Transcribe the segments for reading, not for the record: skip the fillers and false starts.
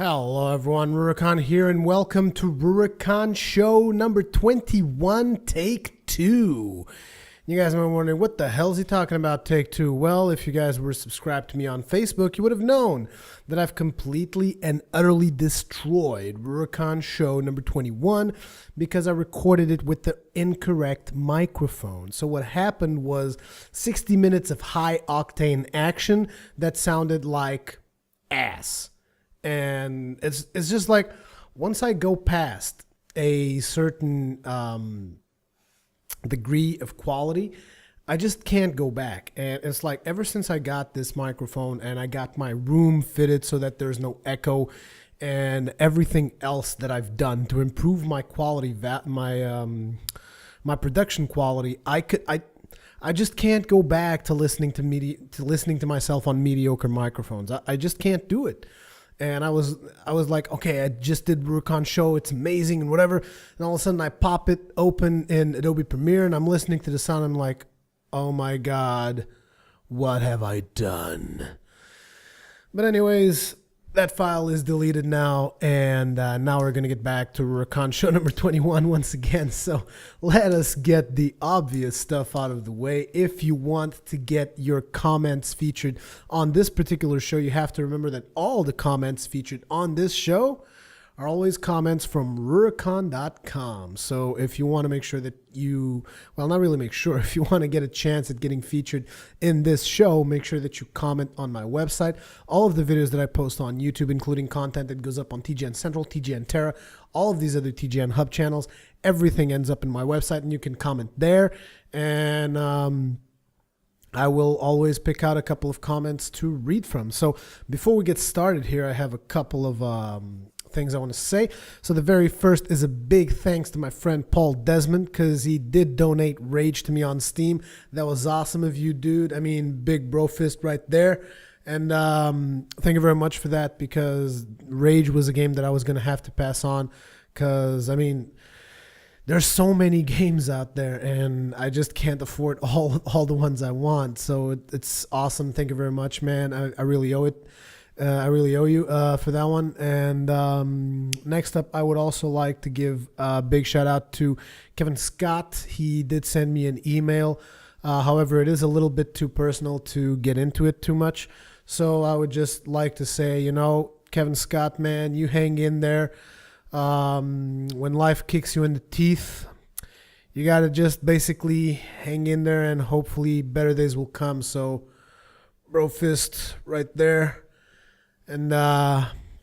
Hello everyone, Rurikhan here and welcome to Rurikhan Show number 21, take 2. You guys might be wondering, what the hell is he talking about, take 2? Well, if you guys were subscribed to me on Facebook, you would have known that I've completely and utterly destroyed Rurikhan Show number 21 because I recorded it with the incorrect microphone. So what happened was 60 minutes of high-octane action that sounded like ass. And it's just like, once I go past a certain degree of quality, I just can't go back. And it's like, ever since I got this microphone and I got my room fitted so that there's no echo and everything else that I've done to improve my quality, my production quality, I just can't go back to listening to myself on mediocre microphones. I just can't do it. And I was like, okay, I just did Rurikhan Show, it's amazing and whatever. And all of a sudden I pop it open in Adobe Premiere and I'm listening to the sound. I'm like, oh my God, what have I done? But anyways, that file is deleted now. And now we're going to get back to Rurikhan Show number 21 once again. So let us get the obvious stuff out of the way. If you want to get your comments featured on this particular show, you have to remember that all the comments featured on this show are always comments from Rurikhan.com. So if you want to make sure that well, not really make sure, if you want to get a chance at getting featured in this show, make sure that you comment on my website. All of the videos that I post on YouTube, including content that goes up on TGN Central, TGN Terra, all of these other TGN Hub channels, everything ends up in my website and you can comment there. And I will always pick out a couple of comments to read from. So before we get started here, I have a couple of things I want to say. So the very first is a big thanks to my friend Paul Desmond, because he did donate Rage to me on Steam. That was awesome of you, dude. I mean, big bro fist right there. And thank you very much for that, because Rage was a game that I was going to have to pass on, because I mean, there's so many games out there and I just can't afford all the ones I want. So it's awesome. Thank you very much, man. I really owe it. I really owe you for that one. And next up, I would also like to give a big shout out to Kevin Scott. He did send me an email. However, it is a little bit too personal to get into it too much. So I would just like to say, you know, Kevin Scott, man, you hang in there. When life kicks you in the teeth, you got to just basically hang in there and hopefully better days will come. So bro fist right there. And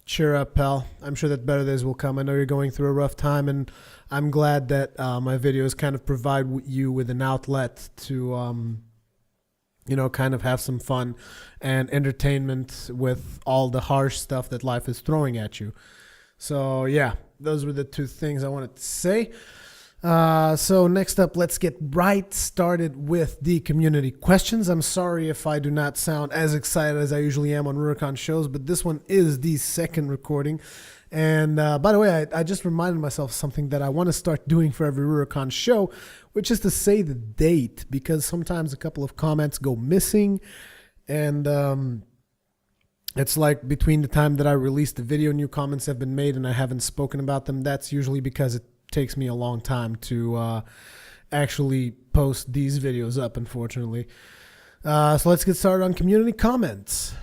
cheer up, pal. I'm sure that better days will come. I know you're going through a rough time, and I'm glad that my videos kind of provide you with an outlet to, you know, kind of have some fun and entertainment with all the harsh stuff that life is throwing at you. So, yeah, those were the two things I wanted to say. So next up, let's get right started with the community questions. I'm sorry if I do not sound as excited as I usually am on Rurikhan shows, but this one is the second recording. And by the way, I just reminded myself something that I want to start doing for every Rurikhan show, which is to say the date, because sometimes a couple of comments go missing. And it's like between the time that I release the video, new comments have been made and I haven't spoken about them. That's usually because it takes me a long time to actually post these videos up, unfortunately. So let's get started on community comments.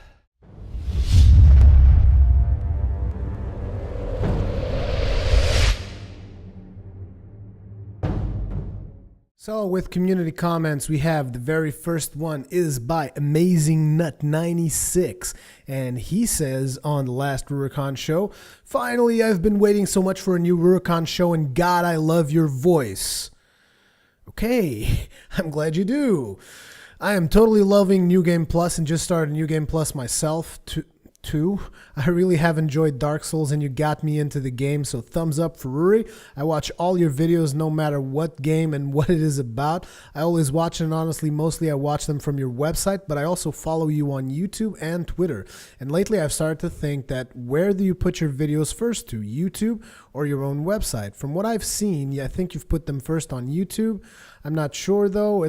So with community comments, we have the very first one is by Amazing Nut 96, and he says on the last Rurikhan show, "Finally, I've been waiting so much for a new Rurikhan show, and God, I love your voice." Okay, I'm glad you do. I am totally loving New Game Plus and just started New Game Plus myself too. I really have enjoyed Dark Souls and you got me into the game, so thumbs up for Ruri. I watch all your videos no matter what game and what it is about. I always watch, and honestly mostly I watch them from your website, but I also follow you on YouTube and Twitter. And lately I've started to think that where do you put your videos first to, YouTube or your own website? From what I've seen, yeah, I think you've put them first on YouTube. I'm not sure though.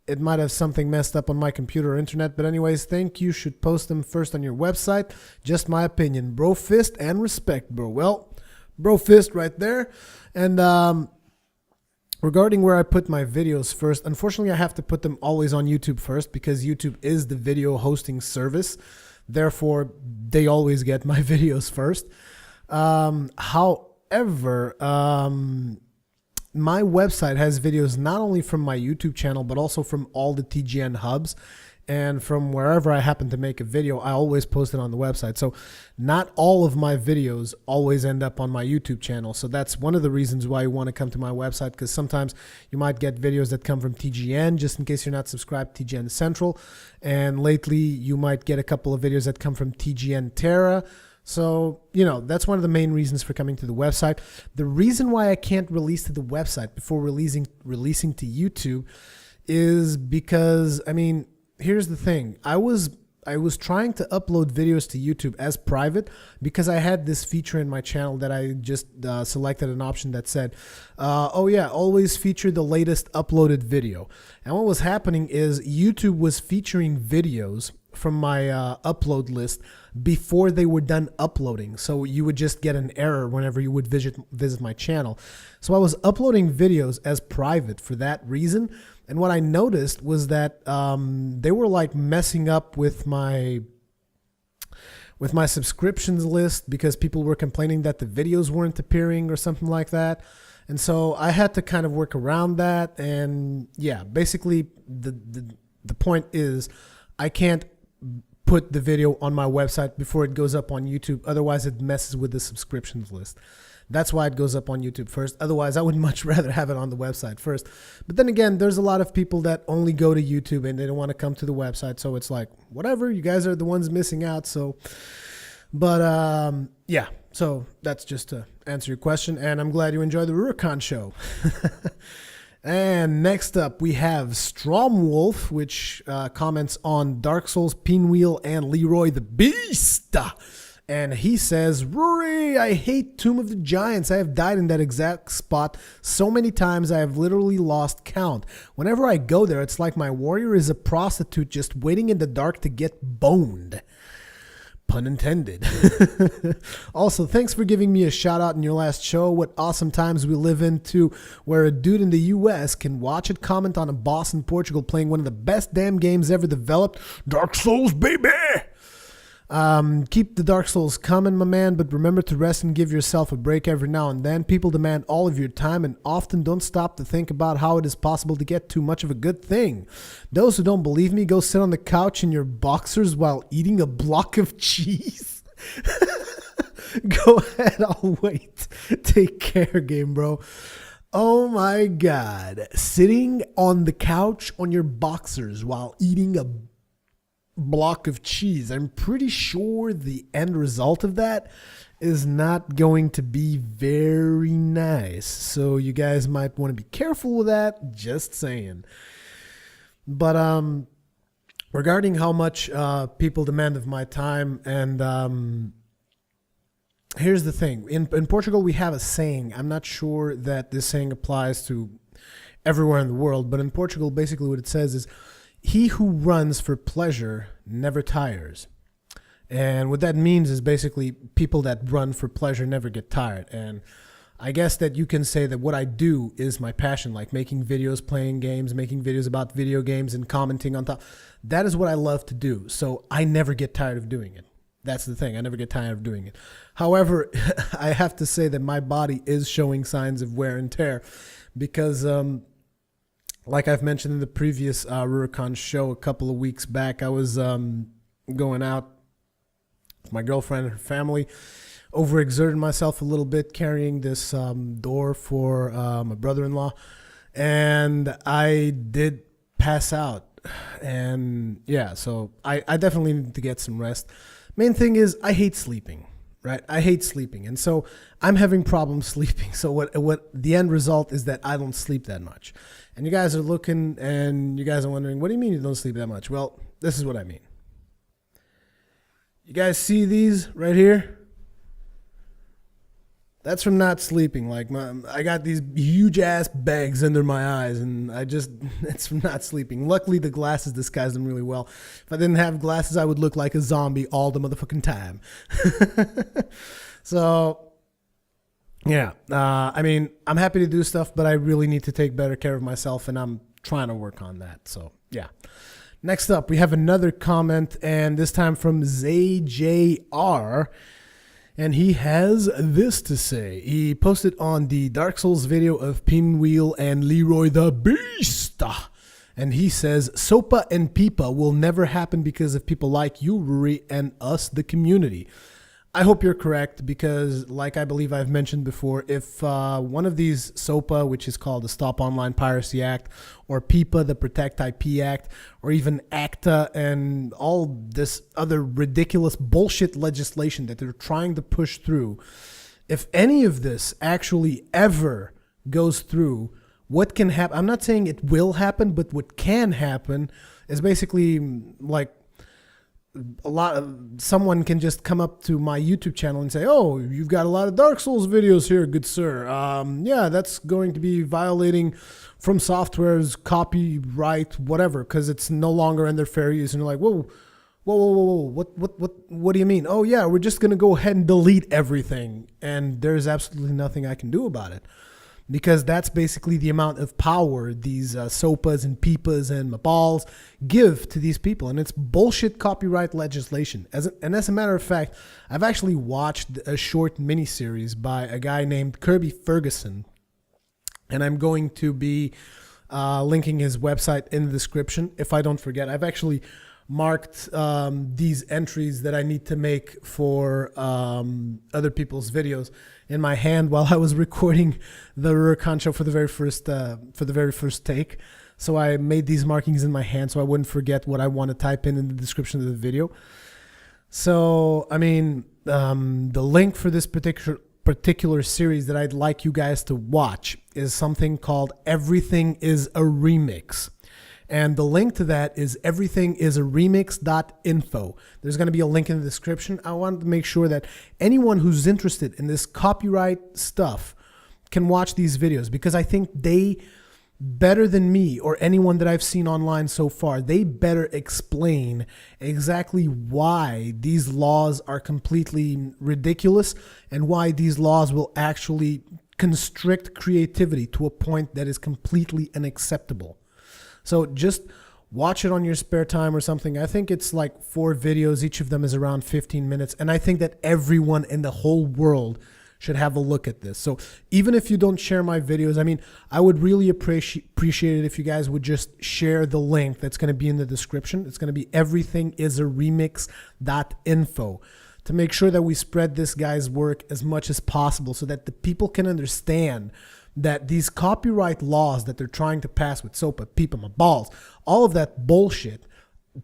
it might have something messed up on my computer or internet, but anyways, think you should post them first on your website. Just my opinion. Bro fist and respect, bro. Well, bro fist right there. And regarding where I put my videos first, unfortunately, I have to put them always on YouTube first because YouTube is the video hosting service. Therefore, they always get my videos first. However, my website has videos not only from my YouTube channel, but also from all the TGN hubs. And from wherever I happen to make a video, I always post it on the website. So not all of my videos always end up on my YouTube channel. So that's one of the reasons why you want to come to my website, because sometimes you might get videos that come from TGN, just in case you're not subscribed to TGN Central. And lately, you might get a couple of videos that come from TGN Terra. So, that's one of the main reasons for coming to the website. The reason why I can't release to the website before releasing to YouTube is because, here's the thing. I was trying to upload videos to YouTube as private because I had this feature in my channel that I just selected an option that said, always feature the latest uploaded video. And what was happening is YouTube was featuring videos from my upload list before they were done uploading. So you would just get an error whenever you would visit my channel. So I was uploading videos as private for that reason. And what I noticed was that they were like messing up with my subscriptions list because people were complaining that the videos weren't appearing or something like that. And so I had to kind of work around that. And yeah, basically the point is I can't put the video on my website before it goes up on YouTube. Otherwise, it messes with the subscriptions list. That's why it goes up on YouTube first. Otherwise, I would much rather have it on the website first. But then again, there's a lot of people that only go to YouTube and they don't want to come to the website. So it's like, whatever, you guys are the ones missing out. So, but yeah, so that's just to answer your question. And I'm glad you enjoyed the Rurikhan Show. And next up, we have Stromwolf, which comments on Dark Souls, Pinwheel, and Leroy the Beast. And he says, Rory, I hate Tomb of the Giants. I have died in that exact spot so many times I have literally lost count. Whenever I go there, it's like my warrior is a prostitute just waiting in the dark to get boned. Pun intended. Also, thanks for giving me a shout out in your last show. What awesome times we live in too, where a dude in the US can watch it comment on a boss in Portugal playing one of the best damn games ever developed. Dark Souls, baby! Keep the Dark Souls coming, my man, but remember to rest and give yourself a break every now and then. People demand all of your time and often don't stop to think about how it is possible to get too much of a good thing. Those who don't believe me, go sit on the couch in your boxers while eating a block of cheese. Go ahead, I'll wait. Take care, game bro. Oh my God. Sitting on the couch on your boxers while eating a block of cheese. I'm pretty sure the end result of that is not going to be very nice. So you guys might want to be careful with that. Just saying. But regarding how much people demand of my time, and here's the thing. In Portugal, we have a saying. I'm not sure that this saying applies to everywhere in the world, but in Portugal, basically what it says is, he who runs for pleasure never tires. And what that means is basically people that run for pleasure never get tired. And I guess that you can say that what I do is my passion, like making videos, playing games, making videos about video games and commenting on top. That is what I love to do. So I never get tired of doing it. That's the thing. I never get tired of doing it. However, I have to say that my body is showing signs of wear and tear because like I've mentioned in the previous Rurikhan show a couple of weeks back, I was going out with my girlfriend and her family, overexerted myself a little bit carrying this door for my brother-in-law, and I did pass out. And yeah, so I definitely need to get some rest. Main thing is I hate sleeping. Right? I hate sleeping. And so I'm having problems sleeping. So what the end result is that I don't sleep that much. And you guys are looking and you guys are wondering, what do you mean you don't sleep that much? Well, this is what I mean. You guys see these right here? That's from not sleeping. Like I got these huge ass bags under my eyes, and it's from not sleeping. Luckily, the glasses disguise them really well. If I didn't have glasses, I would look like a zombie all the motherfucking time. So, yeah. I mean, I'm happy to do stuff, but I really need to take better care of myself, and I'm trying to work on that. So, yeah. Next up, we have another comment, and this time from ZJR. And he has this to say. He posted on the Dark Souls video of Pinwheel and Leroy the Beast. And he says, SOPA and PEPA will never happen because of people like you, Ruri, and us, the community. I hope you're correct because, like I believe I've mentioned before, if one of these SOPA, which is called the Stop Online Piracy Act, or PEPA, the Protect IP Act, or even ACTA and all this other ridiculous bullshit legislation that they're trying to push through, if any of this actually ever goes through, what can happen? I'm not saying it will happen, but what can happen is basically like someone can just come up to my YouTube channel and say, oh, you've got a lot of Dark Souls videos here, good sir. Yeah, that's going to be violating From Software's copyright, whatever, because it's no longer in their fair use. And you're like, whoa, what do you mean? Oh yeah, we're just going to go ahead and delete everything. And there's absolutely nothing I can do about it. Because that's basically the amount of power these SOPAs and PEPAs and MAPALs give to these people. And it's bullshit copyright legislation. As a matter of fact, I've actually watched a short miniseries by a guy named Kirby Ferguson. And I'm going to be linking his website in the description if I don't forget. I've actually marked these entries that I need to make for other people's videos in my hand while I was recording the Rurikhan Show for the very first take. So I made these markings in my hand so I wouldn't forget what I want to type in the description of the video. So, I mean, the link for this particular series that I'd like you guys to watch is something called Everything is a Remix. And the link to that is everythingisaremix.info. There's going to be a link in the description. I want to make sure that anyone who's interested in this copyright stuff can watch these videos because I think they, better than me or anyone that I've seen online so far, they better explain exactly why these laws are completely ridiculous and why these laws will actually constrict creativity to a point that is completely unacceptable. So just watch it on your spare time or something. I think it's like 4 videos. Each of them is around 15 minutes. And I think that everyone in the whole world should have a look at this. So even if you don't share my videos, I mean, I would really appreciate it if you guys would just share the link that's going to be in the description. It's going to be everythingisaremix.info to make sure that we spread this guy's work as much as possible so that the people can understand that these copyright laws that they're trying to pass with SOPA, PEPA, MAPALs, all of that bullshit,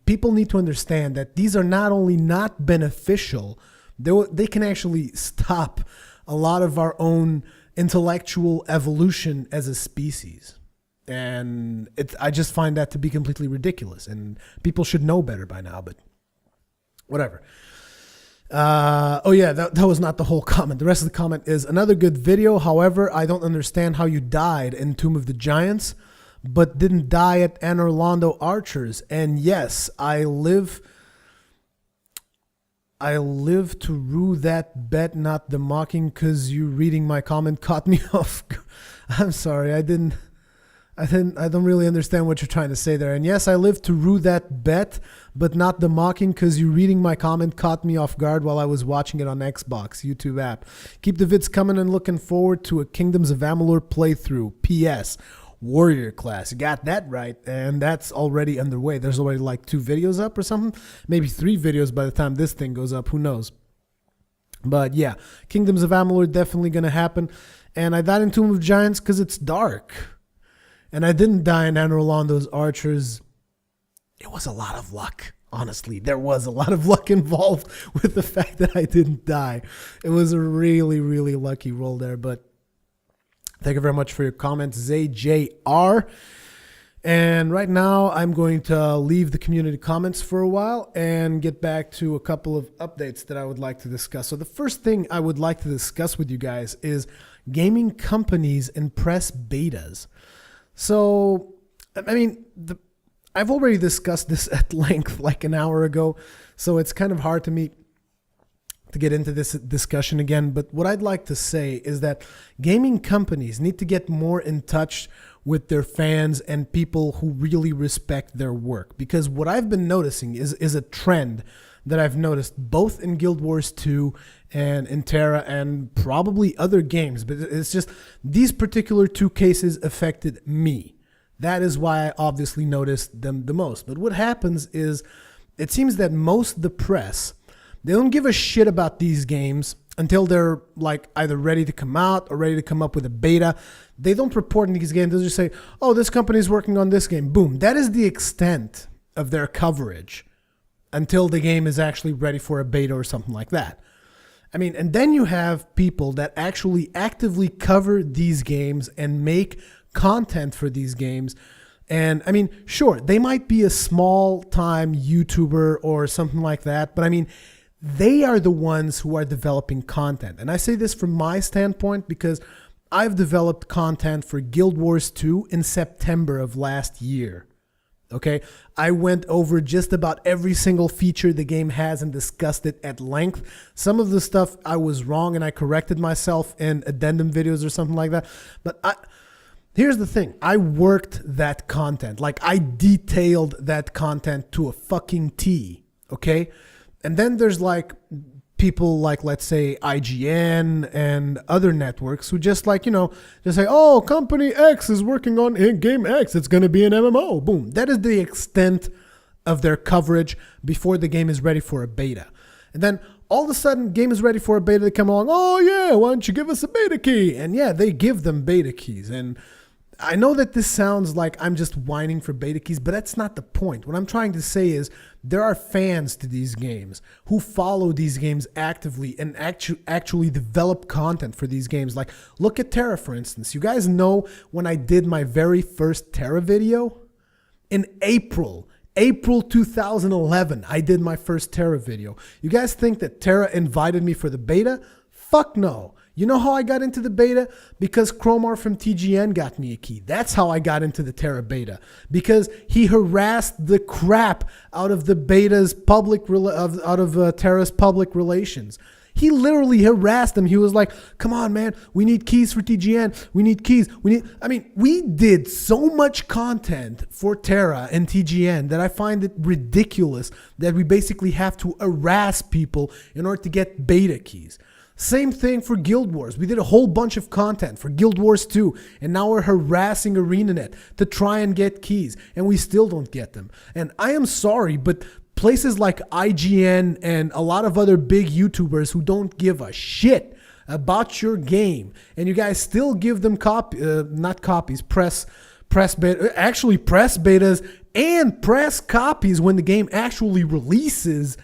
people need to understand that these are not only not beneficial, they can actually stop a lot of our own intellectual evolution as a species. And I just find that to be completely ridiculous. And people should know better by now, but whatever. Oh yeah, that was not the whole comment. The rest of the comment is another good video. However, I don't understand how you died in Tomb of the Giants, but didn't die at Anne Orlando Archers. And yes, I live to rue that bet, not the mocking, because you reading my comment caught me off. I'm sorry, I don't really understand what you're trying to say there. And yes, I live to rue that bet, but not the mocking, because you reading my comment caught me off guard while I was watching it on Xbox YouTube app. Keep the vids coming and looking forward to a Kingdoms of Amalur playthrough. P.S. Warrior class. You got that right, and that's already underway. There's already like 2 videos up or something, maybe 3 videos by the time this thing goes up, who knows. But yeah, Kingdoms of Amalur definitely gonna happen. And I died in Tomb of Giants because it's dark, and I didn't die in Anne Orlando's Archers. It was a lot of luck. Honestly, there was a lot of luck involved with the fact that I didn't die. It was a really, really lucky roll there, but thank you very much for your comments, ZJR. And right now, I'm going to leave the community comments for a while and get back to a couple of updates that I would like to discuss. So the first thing I would like to discuss with you guys is gaming companies and press betas. So, I mean, I've already discussed this at length like an hour ago, so it's kind of hard to me to get into this discussion again. But what I'd like to say is that gaming companies need to get more in touch with their fans and people who really respect their work. Because what I've been noticing is a trend that I've noticed both in Guild Wars 2 and in Terra and probably other games. But it's just these particular two cases affected me. That is why I obviously noticed them the most. But what happens is it seems that most of the press, they don't give a shit about these games until they're like either ready to come out or ready to come up with a beta. They don't report on these games. They'll just say, oh, this company is working on this game. Boom. That is the extent of their coverage until the game is actually ready for a beta or something like that. I mean, and then you have people that actually actively cover these games and make content for these games. And I mean, sure, they might be a small time YouTuber or something like that, but I mean, they are the ones who are developing content. And I say this from my standpoint because I've developed content for Guild Wars 2 in September of last year. Okay, I went over just about every single feature the game has and discussed it at length. Some of the stuff I was wrong and I corrected myself in addendum videos or something like that. But here's the thing. I worked that content. Like, I detailed that content to a fucking T. Okay? And then there's like people like, let's say, IGN and other networks who just like, just say, oh, company X is working on game X. It's going to be an MMO. Boom. That is the extent of their coverage before the game is ready for a beta. And then all of a sudden, game is ready for a beta. They come along, oh, yeah, why don't you give us a beta key? And yeah, they give them beta keys. And I know that this sounds like I'm just whining for beta keys, but that's not the point. What I'm trying to say is there are fans to these games who follow these games actively and actually develop content for these games. Like, look at Terra, for instance. You guys know when I did my very first Terra video? In April 2011, I did my first Terra video. You guys think that Terra invited me for the beta? Fuck no. You know how I got into the beta? Because Cromar from TGN got me a key. That's how I got into the Terra beta. Because he harassed the crap out of the beta's Terra's public relations. He literally harassed them. He was like, come on, man, we need keys for TGN. We need keys. We did so much content for Terra and TGN that I find it ridiculous that we basically have to harass people in order to get beta keys. Same thing for Guild Wars. We did a whole bunch of content for Guild Wars 2, and now we're harassing ArenaNet to try and get keys, and we still don't get them. And I am sorry, but places like IGN and a lot of other big YouTubers who don't give a shit about your game, and you guys still give them press betas and press copies when the game actually releases.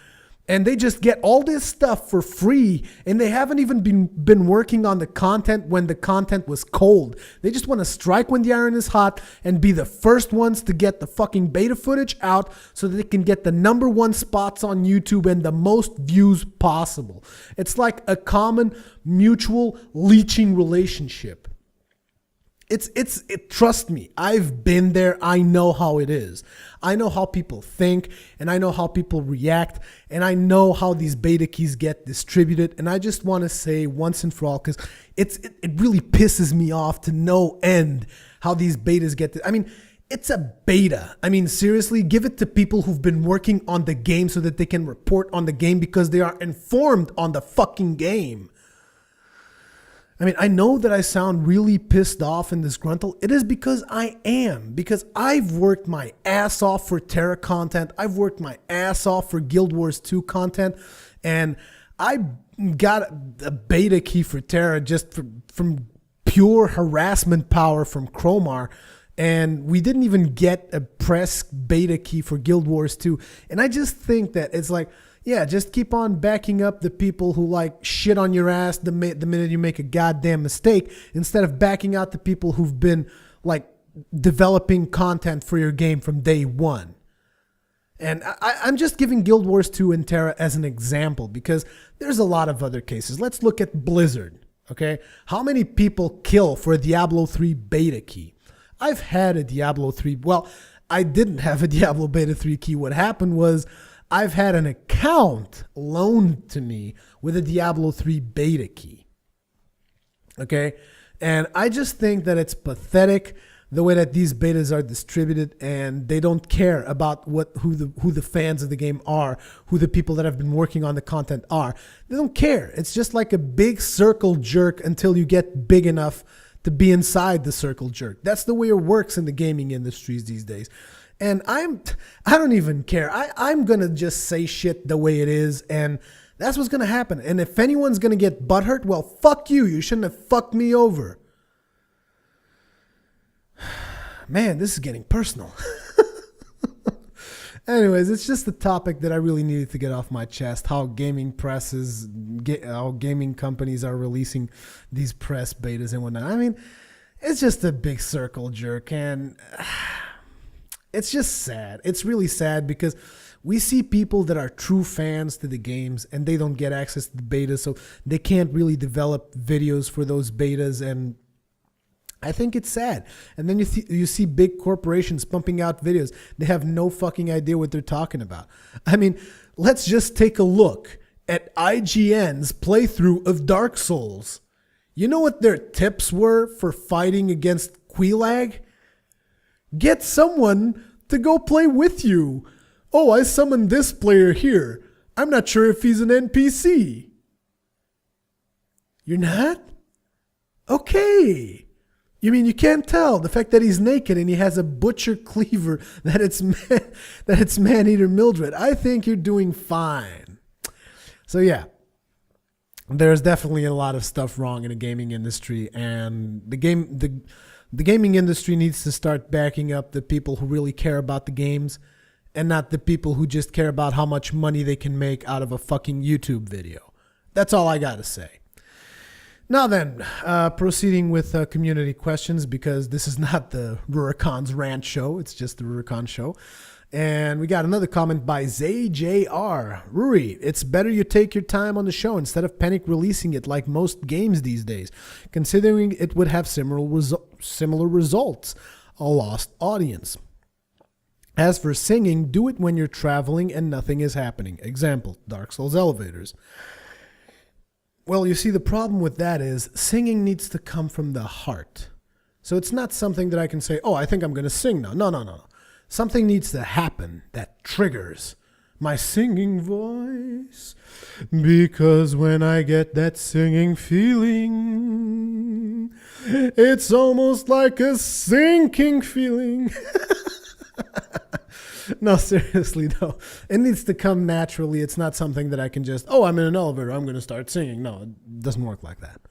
And they just get all this stuff for free, and they haven't even been working on the content when the content was cold. They just want to strike when the iron is hot and be the first ones to get the fucking beta footage out so that they can get the #1 spots on YouTube and the most views possible. It's like a common mutual leeching relationship. Trust me, I've been there. I know how it is. I know how people think, and I know how people react, and I know how these beta keys get distributed. And I just want to say once and for all, because it really pisses me off to no end how these betas get. It's a beta. Seriously, give it to people who've been working on the game so that they can report on the game because they are informed on the fucking game. I know that I sound really pissed off and disgruntled. It is because I am. Because I've worked my ass off for Terra content. I've worked my ass off for Guild Wars 2 content. And I got a beta key for Terra just from pure harassment power from Cromar. And we didn't even get a press beta key for Guild Wars 2. And I just think that it's like, yeah, just keep on backing up the people who like shit on your ass the minute you make a goddamn mistake, instead of backing out the people who've been like developing content for your game from day one. And I'm just giving Guild Wars 2 and Terra as an example because there's a lot of other cases. Let's look at Blizzard, okay? How many people kill for a Diablo 3 beta key? I've had a Diablo 3. Well, I didn't have a Diablo beta 3 key. What happened was I've had an account loaned to me with a Diablo 3 beta key, okay? And I just think that it's pathetic the way that these betas are distributed, and they don't care about who the fans of the game are, who the people that have been working on the content are. They don't care. It's just like a big circle jerk until you get big enough to be inside the circle jerk. That's the way it works in the gaming industries these days. And I don't even care. I'm gonna just say shit the way it is, and that's what's gonna happen. And if anyone's gonna get butthurt, well, fuck you. You shouldn't have fucked me over. Man, this is getting personal. Anyways, it's just a topic that I really needed to get off my chest. How gaming presses, how gaming companies are releasing these press betas and whatnot. I mean, it's just a big circle jerk, and it's just sad. It's really sad because we see people that are true fans to the games and they don't get access to the beta, so they can't really develop videos for those betas, and I think it's sad. And then you see big corporations pumping out videos. They have no fucking idea what they're talking about. I mean, let's just take a look at IGN's playthrough of Dark Souls. You know what their tips were for fighting against Quelaag? Get someone to go play with you. Oh, I summoned this player here. I'm not sure if he's an NPC. You're not? Okay. You mean you can't tell the fact that he's naked and he has a butcher cleaver that it's Man-Eater Mildred? I think you're doing fine. So yeah, there's definitely a lot of stuff wrong in the gaming industry, and the gaming industry needs to start backing up the people who really care about the games and not the people who just care about how much money they can make out of a fucking YouTube video. That's all I gotta say. Now then, proceeding with community questions, because this is not the Rurikhan's Rant Show. It's just the Rurikhan Show. And we got another comment by ZJR. Ruri, it's better you take your time on the show instead of panic releasing it like most games these days, considering it would have similar results. A lost audience. As for singing, do it when you're traveling and nothing is happening. Example, Dark Souls elevators. Well, you see, the problem with that is singing needs to come from the heart. So it's not something that I can say, oh, I think I'm going to sing now. No. Something needs to happen that triggers my singing voice. Because when I get that singing feeling, it's almost like a sinking feeling. No, seriously, no. It needs to come naturally. It's not something that I can just, oh, I'm in an elevator, I'm going to start singing. No, it doesn't work like that.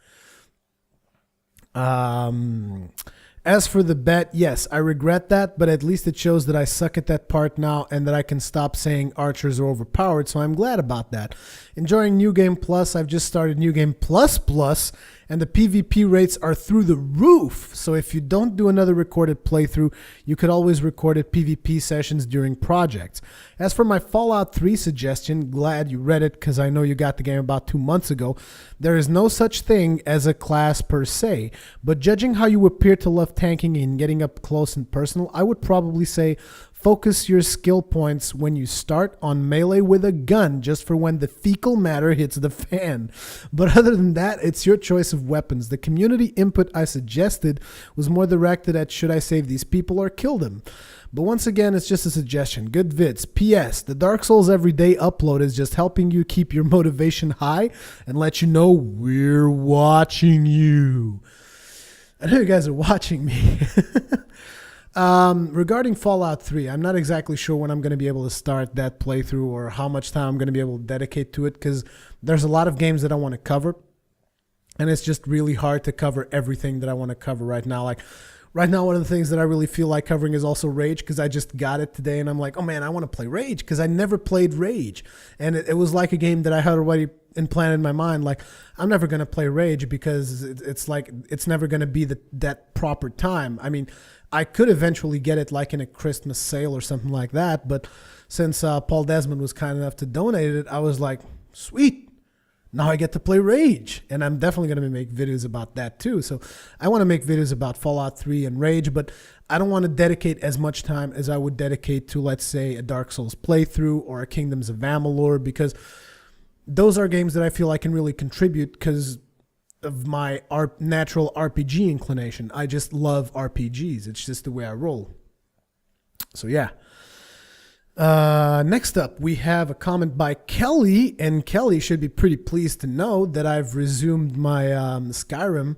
As for the bet, yes, I regret that, but at least it shows that I suck at that part now and that I can stop saying archers are overpowered, so I'm glad about that. Enjoying New Game Plus. I've just started New Game Plus Plus, and the PvP rates are through the roof. So if you don't do another recorded playthrough, you could always record PvP sessions during projects. As for my Fallout 3 suggestion, glad you read it because I know you got the game about 2 months ago. There is no such thing as a class per se, but judging how you appear to love tanking and getting up close and personal, I would probably say focus your skill points when you start on melee with a gun, just for when the fecal matter hits the fan. But other than that, it's your choice of weapons. The community input I suggested was more directed at should I save these people or kill them. But once again, it's just a suggestion. Good vids. P.S. The Dark Souls Everyday upload is just helping you keep your motivation high and let you know we're watching you. I know you guys are watching me. Regarding Fallout 3, I'm not exactly sure when I'm going to be able to start that playthrough or how much time I'm going to be able to dedicate to it, because there's a lot of games that I want to cover, and it's just really hard to cover everything that I want to cover right now. Like Right now, one of the things that I really feel like covering is also Rage, because I just got it today and I'm like, oh man, I want to play Rage, because I never played Rage. And it was like a game that I had already implanted in my mind, like, I'm never going to play Rage because it's like, it's never going to be that proper time. I mean, I could eventually get it like in a Christmas sale or something like that, but since Paul Desmond was kind enough to donate it, I was like, sweet. Now I get to play Rage, and I'm definitely going to make videos about that too. So I want to make videos about Fallout 3 and Rage, but I don't want to dedicate as much time as I would dedicate to, let's say, a Dark Souls playthrough or a Kingdoms of Amalur, because those are games that I feel I can really contribute because of my natural RPG inclination. I just love RPGs. It's just the way I roll. So yeah. Next up, we have a comment by Kelly, and Kelly should be pretty pleased to know that I've resumed my Skyrim.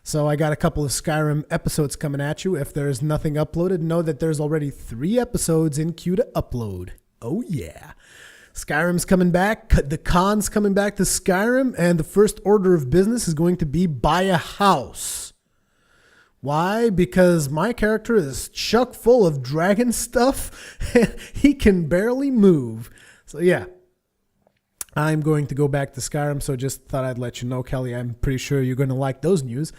So I got a couple of Skyrim episodes coming at you. If there's nothing uploaded, know that there's already 3 episodes in queue to upload. Oh yeah. Skyrim's coming back. The con's coming back to Skyrim, and the first order of business is going to be buy a house. Why? Because my character is chock full of dragon stuff. He can barely move. So yeah, I'm going to go back to Skyrim. So just thought I'd let you know, Kelly. I'm pretty sure you're going to like those news.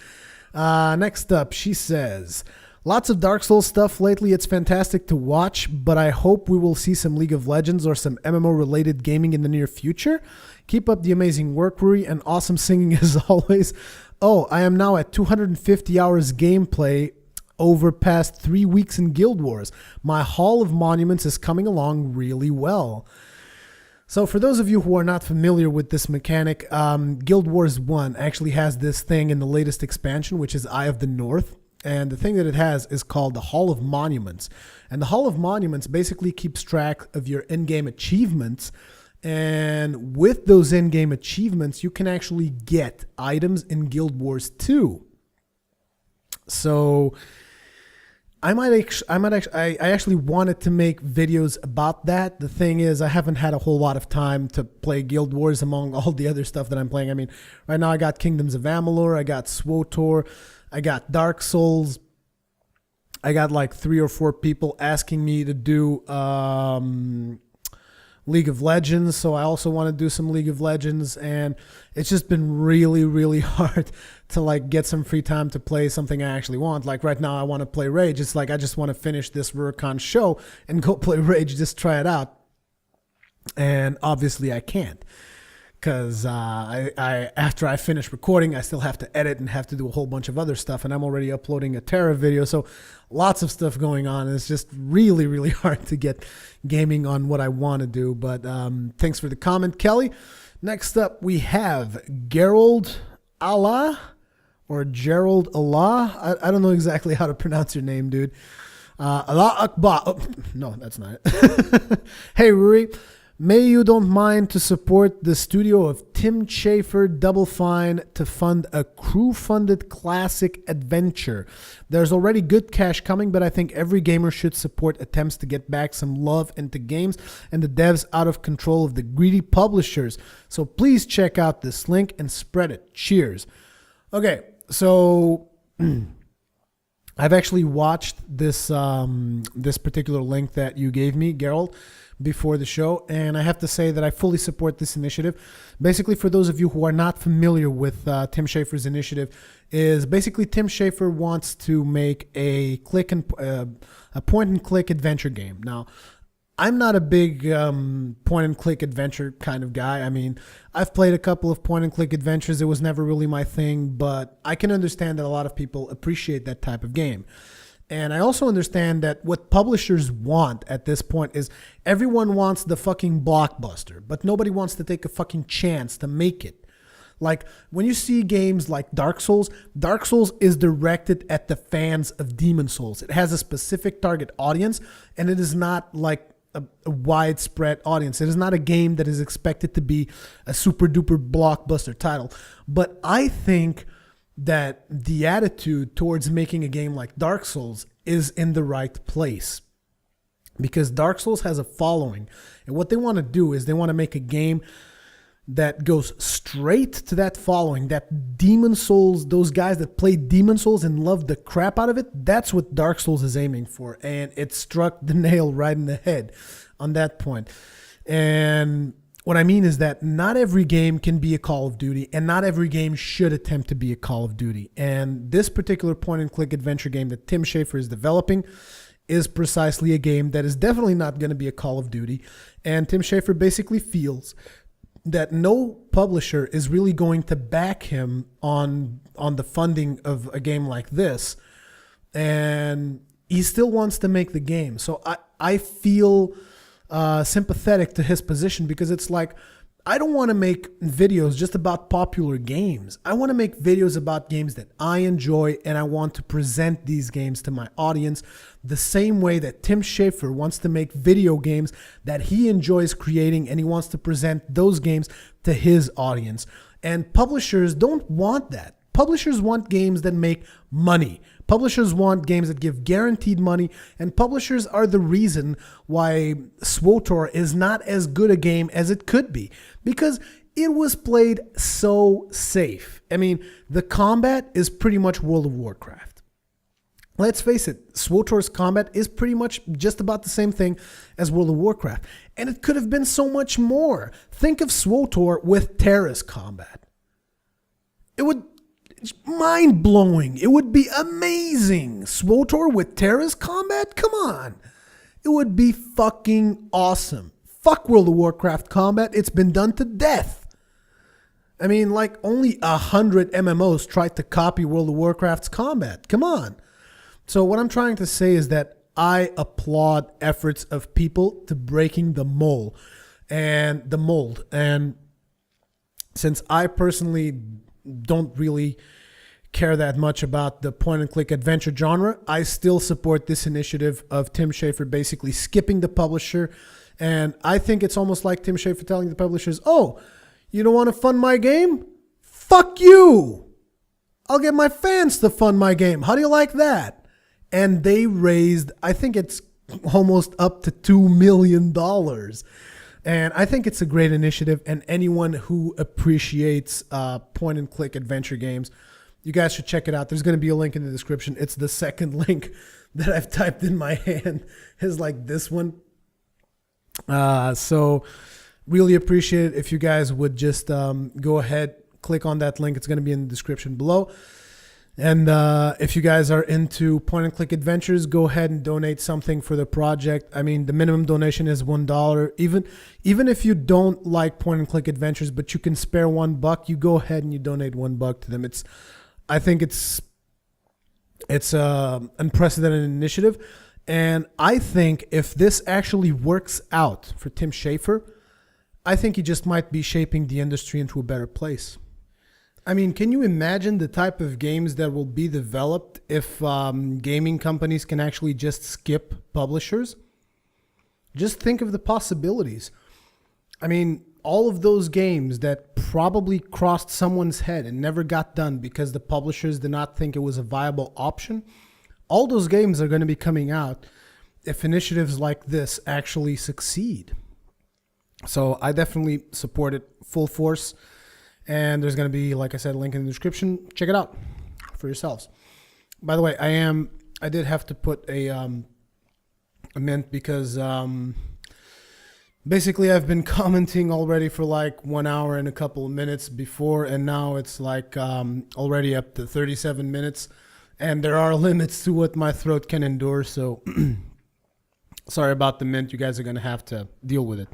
Next up, she says, lots of Dark Souls stuff lately. It's fantastic to watch, but I hope we will see some League of Legends or some MMO-related gaming in the near future. Keep up the amazing work, Ruri, and awesome singing as always. Oh, I am now at 250 hours gameplay over past 3 weeks in Guild Wars. My Hall of Monuments is coming along really well. So for those of you who are not familiar with this mechanic, Guild Wars 1 actually has this thing in the latest expansion, which is Eye of the North. And the thing that it has is called the Hall of Monuments. And the Hall of Monuments basically keeps track of your in-game achievements. And with those in-game achievements, you can actually get items in Guild Wars 2. So I actually wanted to make videos about that. The thing is, I haven't had a whole lot of time to play Guild Wars among all the other stuff that I'm playing. I mean, right now I got Kingdoms of Amalur, I got SWTOR, I got Dark Souls. I got like 3 or 4 people asking me to do League of Legends, so I also want to do some League of Legends, and it's just been really, really hard to like get some free time to play something I actually want. Like right now I want to play Rage. It's like I just want to finish this Rurikhan Show and go play Rage, just try it out. And obviously I can't, because after I finish recording, I still have to edit and have to do a whole bunch of other stuff, and I'm already uploading a Terra video, so lots of stuff going on, and it's just really, really hard to get gaming on what I want to do. But thanks for the comment, Kelly. Next up, we have Gerald Allah, or Gerald Allah. I don't know exactly how to pronounce your name, dude. Allah Akbar. Oh, no, that's not it. Hey, Ruri. May you don't mind to support the studio of Tim Schafer Double Fine to fund a crew-funded classic adventure. There's already good cash coming, but I think every gamer should support attempts to get back some love into games and the devs out of control of the greedy publishers. So please check out this link and spread it. Cheers. Okay, so I've actually watched this this particular link that you gave me, Gerald, before the show, and I have to say that I fully support this initiative. Basically, for those of you who are not familiar with Tim Schafer's initiative, is basically Tim Schafer wants to make a point-and-click adventure game. Now, I'm not a big point-and-click adventure kind of guy. I mean, I've played a couple of point-and-click adventures. It was never really my thing, but I can understand that a lot of people appreciate that type of game. And I also understand that what publishers want at this point is everyone wants the fucking blockbuster, but nobody wants to take a fucking chance to make it. Like when you see games like Dark Souls is directed at the fans of Demon Souls. It has a specific target audience, and it is not like a widespread audience. It is not a game that is expected to be a super duper blockbuster title. But I think that the attitude towards making a game like Dark Souls is in the right place, because Dark Souls has a following, and what they want to do is they want to make a game that goes straight to that following, that Demon Souls, those guys that play Demon Souls and love the crap out of it, that's what Dark Souls is aiming for. And it struck the nail right in the head on that point. And what I mean is that not every game can be a Call of Duty, and not every game should attempt to be a Call of Duty. And this particular point-and-click adventure game that Tim Schafer is developing is precisely a game that is definitely not going to be a Call of Duty. And Tim Schafer basically feels that no publisher is really going to back him on the funding of a game like this. And he still wants to make the game. So I feel sympathetic to his position, because it's like, I don't want to make videos just about popular games. I want to make videos about games that I enjoy, and I want to present these games to my audience the same way that Tim Schafer wants to make video games that he enjoys creating, and he wants to present those games to his audience. And publishers don't want that. Publishers want games that make money. Publishers want games that give guaranteed money, and publishers are the reason why SWTOR is not as good a game as it could be, because it was played so safe. I mean, the combat is pretty much World of Warcraft. Let's face it, SWTOR's combat is pretty much just about the same thing as World of Warcraft, and it could have been so much more. Think of SWTOR with Terra's combat. It would mind-blowing. It would be amazing. SWTOR with Terra's combat? Come on. It would be fucking awesome. Fuck World of Warcraft combat. It's been done to death. I mean, like, only 100 MMOs tried to copy World of Warcraft's combat. Come on. So what I'm trying to say is that I applaud efforts of people to breaking the mold. And since I personally don't really care that much about the point-and-click adventure genre, I still support this initiative of Tim Schafer basically skipping the publisher. And I think it's almost like Tim Schafer telling the publishers, oh, you don't want to fund my game? Fuck you! I'll get my fans to fund my game. How do you like that? And they raised, I think it's almost up to $2 million. And I think it's a great initiative, and anyone who appreciates point-and-click adventure games, you guys should check it out. There's going to be a link in the description. It's the second link that I've typed in my hand is like this one. So really appreciate it if you guys would just go ahead, click on that link. It's going to be in the description below. And if you guys are into point-and-click adventures, go ahead and donate something for the project. I mean, the minimum donation is $1. Even if you don't like point-and-click adventures, but you can spare $1, you go ahead and you donate $1 to them. I think it's an unprecedented initiative, and I think if this actually works out for Tim Schafer, I think he just might be shaping the industry into a better place. I mean, can you imagine the type of games that will be developed if gaming companies can actually just skip publishers? Just think of the possibilities. I mean, all of those games that probably crossed someone's head and never got done because the publishers did not think it was a viable option, all those games are going to be coming out if initiatives like this actually succeed. So I definitely support it full force. And there's going to be, like I said, a link in the description. Check it out for yourselves. By the way, I did have to put a mint because basically I've been commenting already for like 1 hour and a couple of minutes before, and now it's like already up to 37 minutes, and there are limits to what my throat can endure. So sorry about the mint. You guys are going to have to deal with it.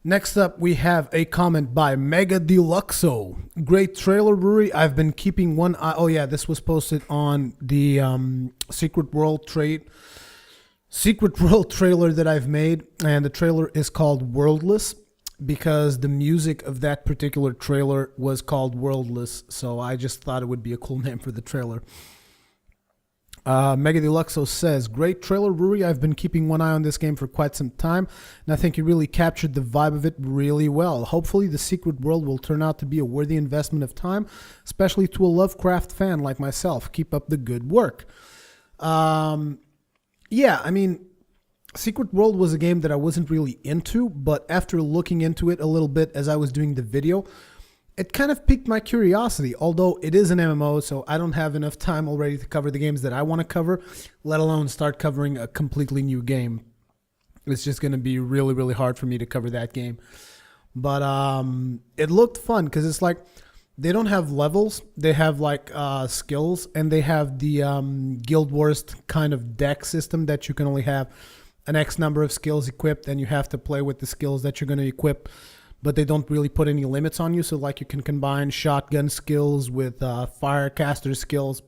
Next up, we have a comment by Mega Deluxo. Great trailer, Ruri. I've been keeping one eye. Oh yeah, this was posted on the Secret World trailer that I've made, and the trailer is called Worldless because the music of that particular trailer was called Worldless. So I just thought it would be a cool name for the trailer. Mega Deluxo says, great trailer, Ruri. I've been keeping one eye on this game for quite some time, and I think you really captured the vibe of it really well. Hopefully the Secret World will turn out to be a worthy investment of time, especially to a Lovecraft fan like myself. Keep up the good work. Yeah, I mean, Secret World was a game that I wasn't really into, but after looking into it a little bit as I was doing the video, it kind of piqued my curiosity, although it is an MMO, so I don't have enough time already to cover the games that I want to cover, let alone start covering a completely new game. It's just going to be really, really hard for me to cover that game. But it looked fun because it's like they don't have levels. They have like skills, and they have the Guild Wars kind of deck system that you can only have an X number of skills equipped, and you have to play with the skills that you're going to equip. But they don't really put any limits on you. So like you can combine shotgun skills with firecaster skills.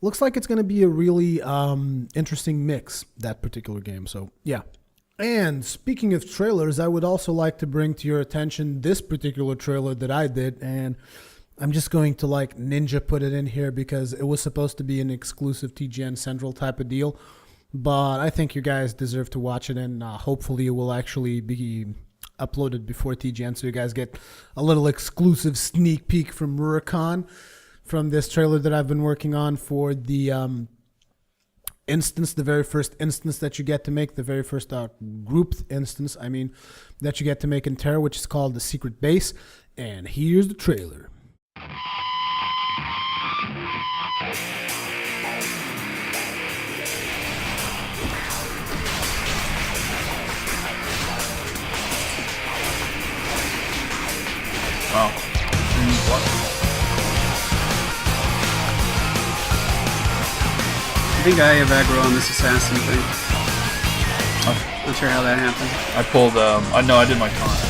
Looks like it's going to be a really interesting mix, that particular game. So yeah. And speaking of trailers, I would also like to bring to your attention this particular trailer that I did. And I'm just going to like ninja put it in here because it was supposed to be an exclusive TGN Central type of deal. But I think you guys deserve to watch it, and hopefully it will actually be uploaded before TGN, so you guys get a little exclusive sneak peek from Rurikhan from this trailer that I've been working on for the instance, the very first instance that you get to make, the very first grouped instance, I mean, that you get to make in Terra, which is called the Secret Base. And here's the trailer. Wow. I think I have aggro on this assassin thing. Oh. Not sure how that happened. I pulled, I know I did my taunt.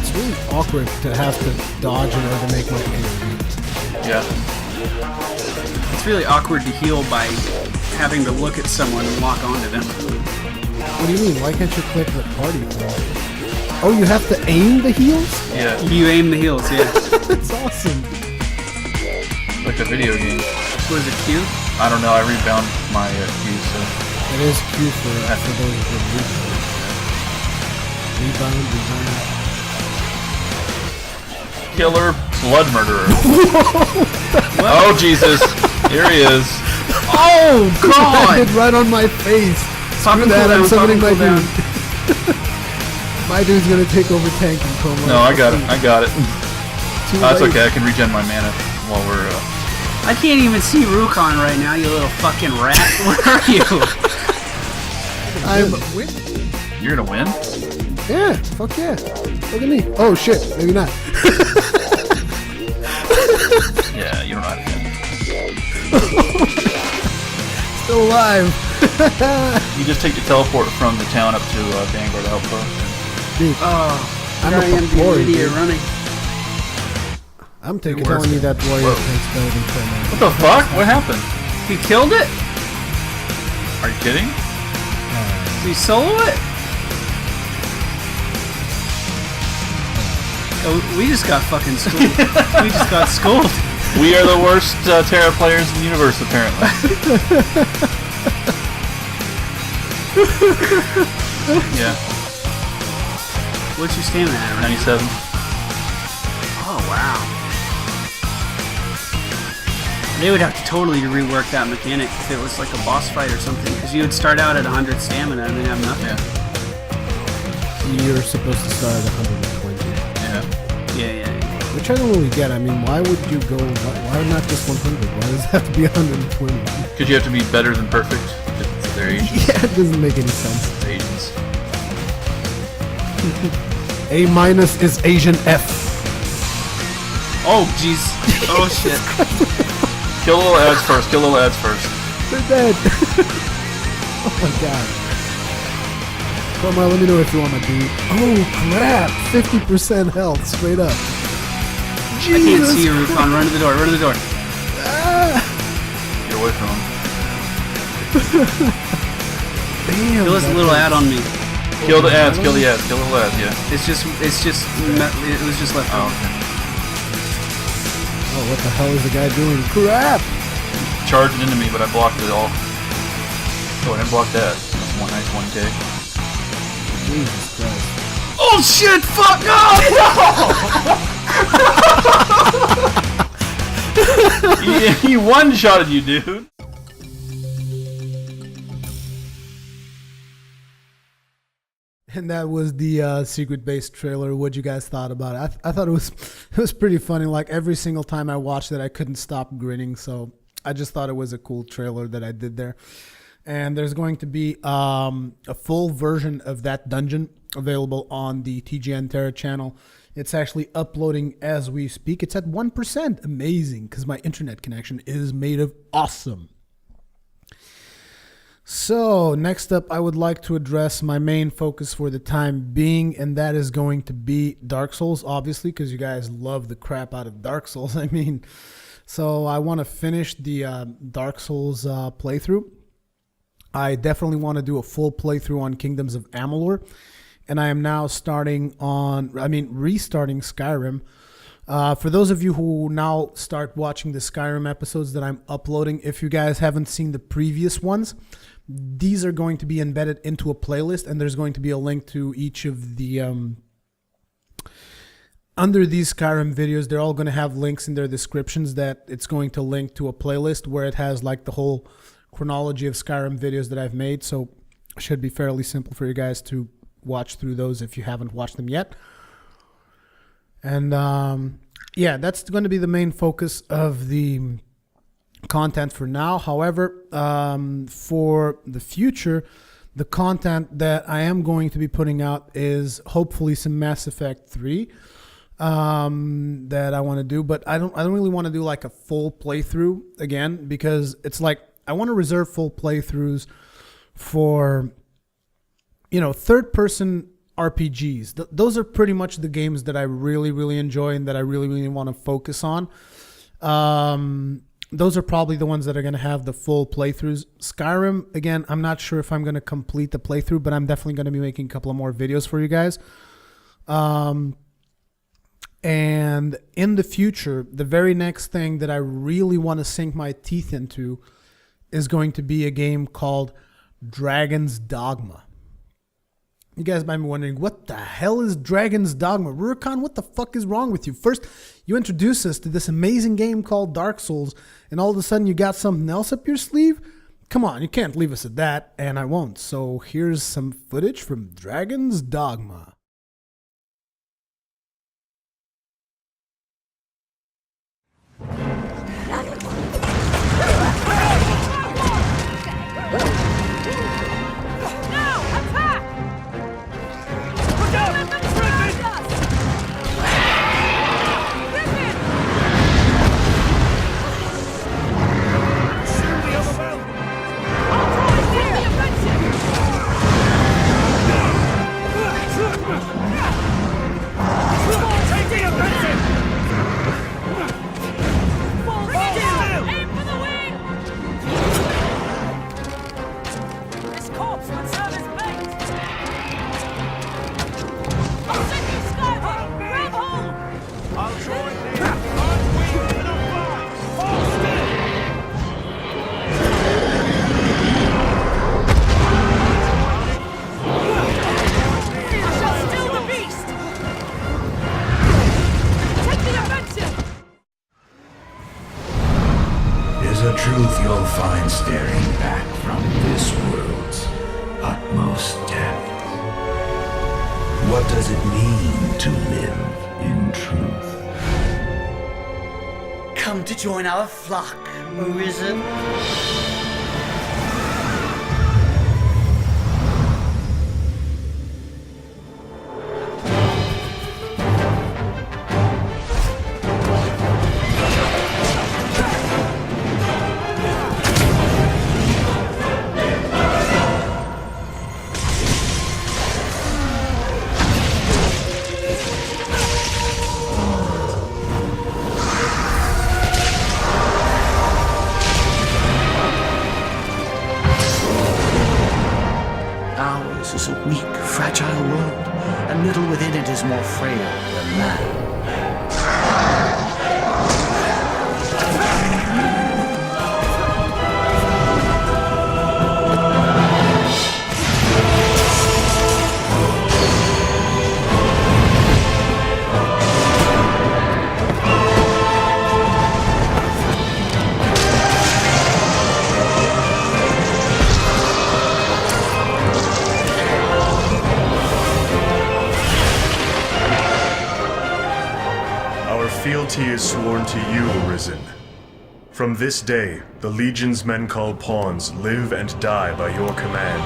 It's really awkward to have to dodge in order to make my AoE. Yeah. It's really awkward to heal by having to look at someone and lock onto them. What do you mean? Why can't you click the party thing? Oh, you have to aim the heals? Yeah. You aim the heals, yeah. That's awesome. Like a video game. Was it Q? I don't know, I rebound my Q, so... It is Q for those that rebound. Killer blood murderer. Oh, Jesus. Here he is. Oh, God! Hit right on my face. Screw that, I'm summoning my dude. My dude's gonna take over tank and coma. No, I got it. I got it. That's okay, I can regen my mana while we're... I can't even see Rurikhan right now, you little fucking rat. Where are you? I'm... You're gonna win? Yeah, fuck yeah. Look at me. Oh shit, maybe not. Yeah, you don't know how to hit. Still alive. You just take the teleport from the town up to Vanguard Outpost. Dude, I'm a idiot running. I'm telling you that warrior takes better than Promo. What the fuck? What happened? He killed it? Are you kidding? Did he solo it? Oh, we just got fucking schooled. We just got schooled. We are the worst Terra players in the universe, apparently. Yeah. What's your stamina at? 97. Oh, wow. They would have to totally rework that mechanic if it was like a boss fight or something, because you would start out at 100 stamina and then have nothing. Yeah. You're supposed to start at 120. Yeah. Yeah. Which I don't really get. I mean, why would you go... Why not just 100? Why does it have to be 120? Because you have to be better than perfect. They're Asians. Yeah, it doesn't make any sense. Asians. A minus is Asian F. Oh, jeez. Oh, shit. Kill little ads first. Kill little ads first. They're dead. Oh my god. Come on, let me know if you want my dude. Oh crap! 50% health, straight up. Jesus I can't see you, Rurikhan. Run to the door. Run to the door. Get away from him. Damn. Kill this little ad on me. Kill the ads. Kill the ads. Kill the little ads. Yeah. It was just left. Oh, okay. Oh, what the hell is the guy doing? Crap! Charged into me, but I blocked it all. Oh, I didn't block that. That's one nice 1K. Jesus Christ. Oh shit! Fuck no! He one-shotted you, dude. And that was the secret base trailer. What you guys thought about it? I thought it was pretty funny. Like every single time I watched it, I couldn't stop grinning. So I just thought it was a cool trailer that I did there. And there's going to be a full version of that dungeon available on the TGN Terra channel. It's actually uploading as we speak. It's at 1%. Amazing, because my internet connection is made of awesome. So next up, I would like to address my main focus for the time being, and that is going to be Dark Souls, obviously, because you guys love the crap out of Dark Souls. I mean, so I want to finish the Dark Souls playthrough. I definitely want to do a full playthrough on Kingdoms of Amalur, and I am now restarting Skyrim. For those of you who now start watching the Skyrim episodes that I'm uploading, if you guys haven't seen the previous ones, these are going to be embedded into a playlist, and there's going to be a link to each of the under these Skyrim videos. They're all going to have links in their descriptions that it's going to link to a playlist where it has like the whole chronology of Skyrim videos that I've made. So it should be fairly simple for you guys to watch through those if you haven't watched them yet. And yeah, that's going to be the main focus of the content for now. However, for the future, the content that I am going to be putting out is hopefully some Mass Effect 3 that I want to do, but I don't really want to do like a full playthrough again, because it's like I want to reserve full playthroughs for, you know, third-person RPGs. Those are pretty much the games that I really, really enjoy and that I really, really want to focus on. Those are probably the ones that are going to have the full playthroughs. Skyrim, again, I'm not sure if I'm going to complete the playthrough, but I'm definitely going to be making a couple of more videos for you guys. And in the future, the very next thing that I really want to sink my teeth into is going to be a game called Dragon's Dogma. You guys might be wondering, what the hell is Dragon's Dogma? Rurikhan, what the fuck is wrong with you? First, you introduce us to this amazing game called Dark Souls, and all of a sudden you got something else up your sleeve? Come on, you can't leave us at that, and I won't. So here's some footage from Dragon's Dogma. Truth you'll find staring back from this world's utmost depth. What does it mean to live in truth? Come to join our flock, Arisen. Ours is a weak, fragile world, and little within it is more frail than man. Our fealty is sworn to you, Arisen. From this day, the Legion's men called pawns live and die by your command.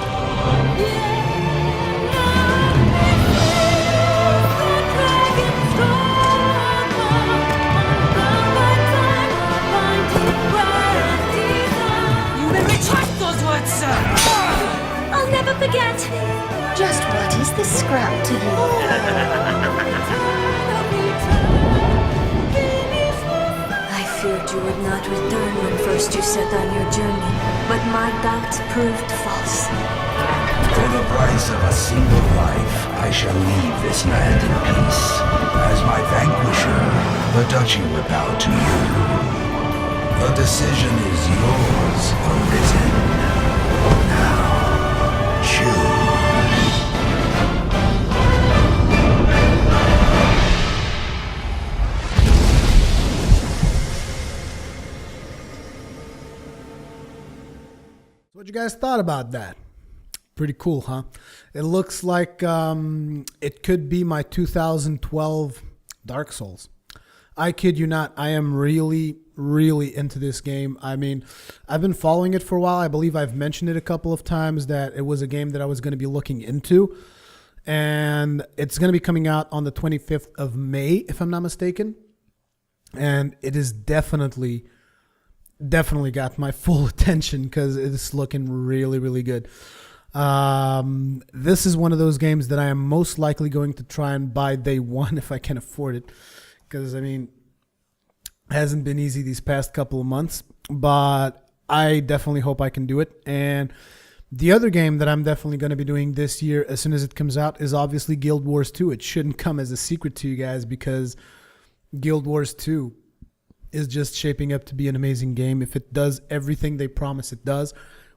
You may retract those words, sir! I'll never forget. Just what is this scrap to you? I feared you would not return when first you set on your journey, but my doubts proved false. For the price of a single life, I shall leave this land in peace. As my vanquisher, the duchy will bow to you. The decision is yours, Arisen. Now, choose. What you guys thought about that? Pretty cool, huh? It looks like it could be my 2012 Dark Souls. I kid you not, I am really into this game. I mean, I've been following it for a while. I believe I've mentioned it a couple of times that it was a game that I was going to be looking into. And it's going to be coming out on the 25th of May, if I'm not mistaken. And it is definitely got my full attention because it's looking really good. This is one of those games that I am most likely going to try and buy day one if I can afford it. Because, I mean, it hasn't been easy these past couple of months, but I definitely hope I can do it. And the other game that I'm definitely going to be doing this year as soon as it comes out is obviously Guild Wars 2. It shouldn't come as a secret to you guys because Guild Wars 2 is just shaping up to be an amazing game if it does everything they promise it does,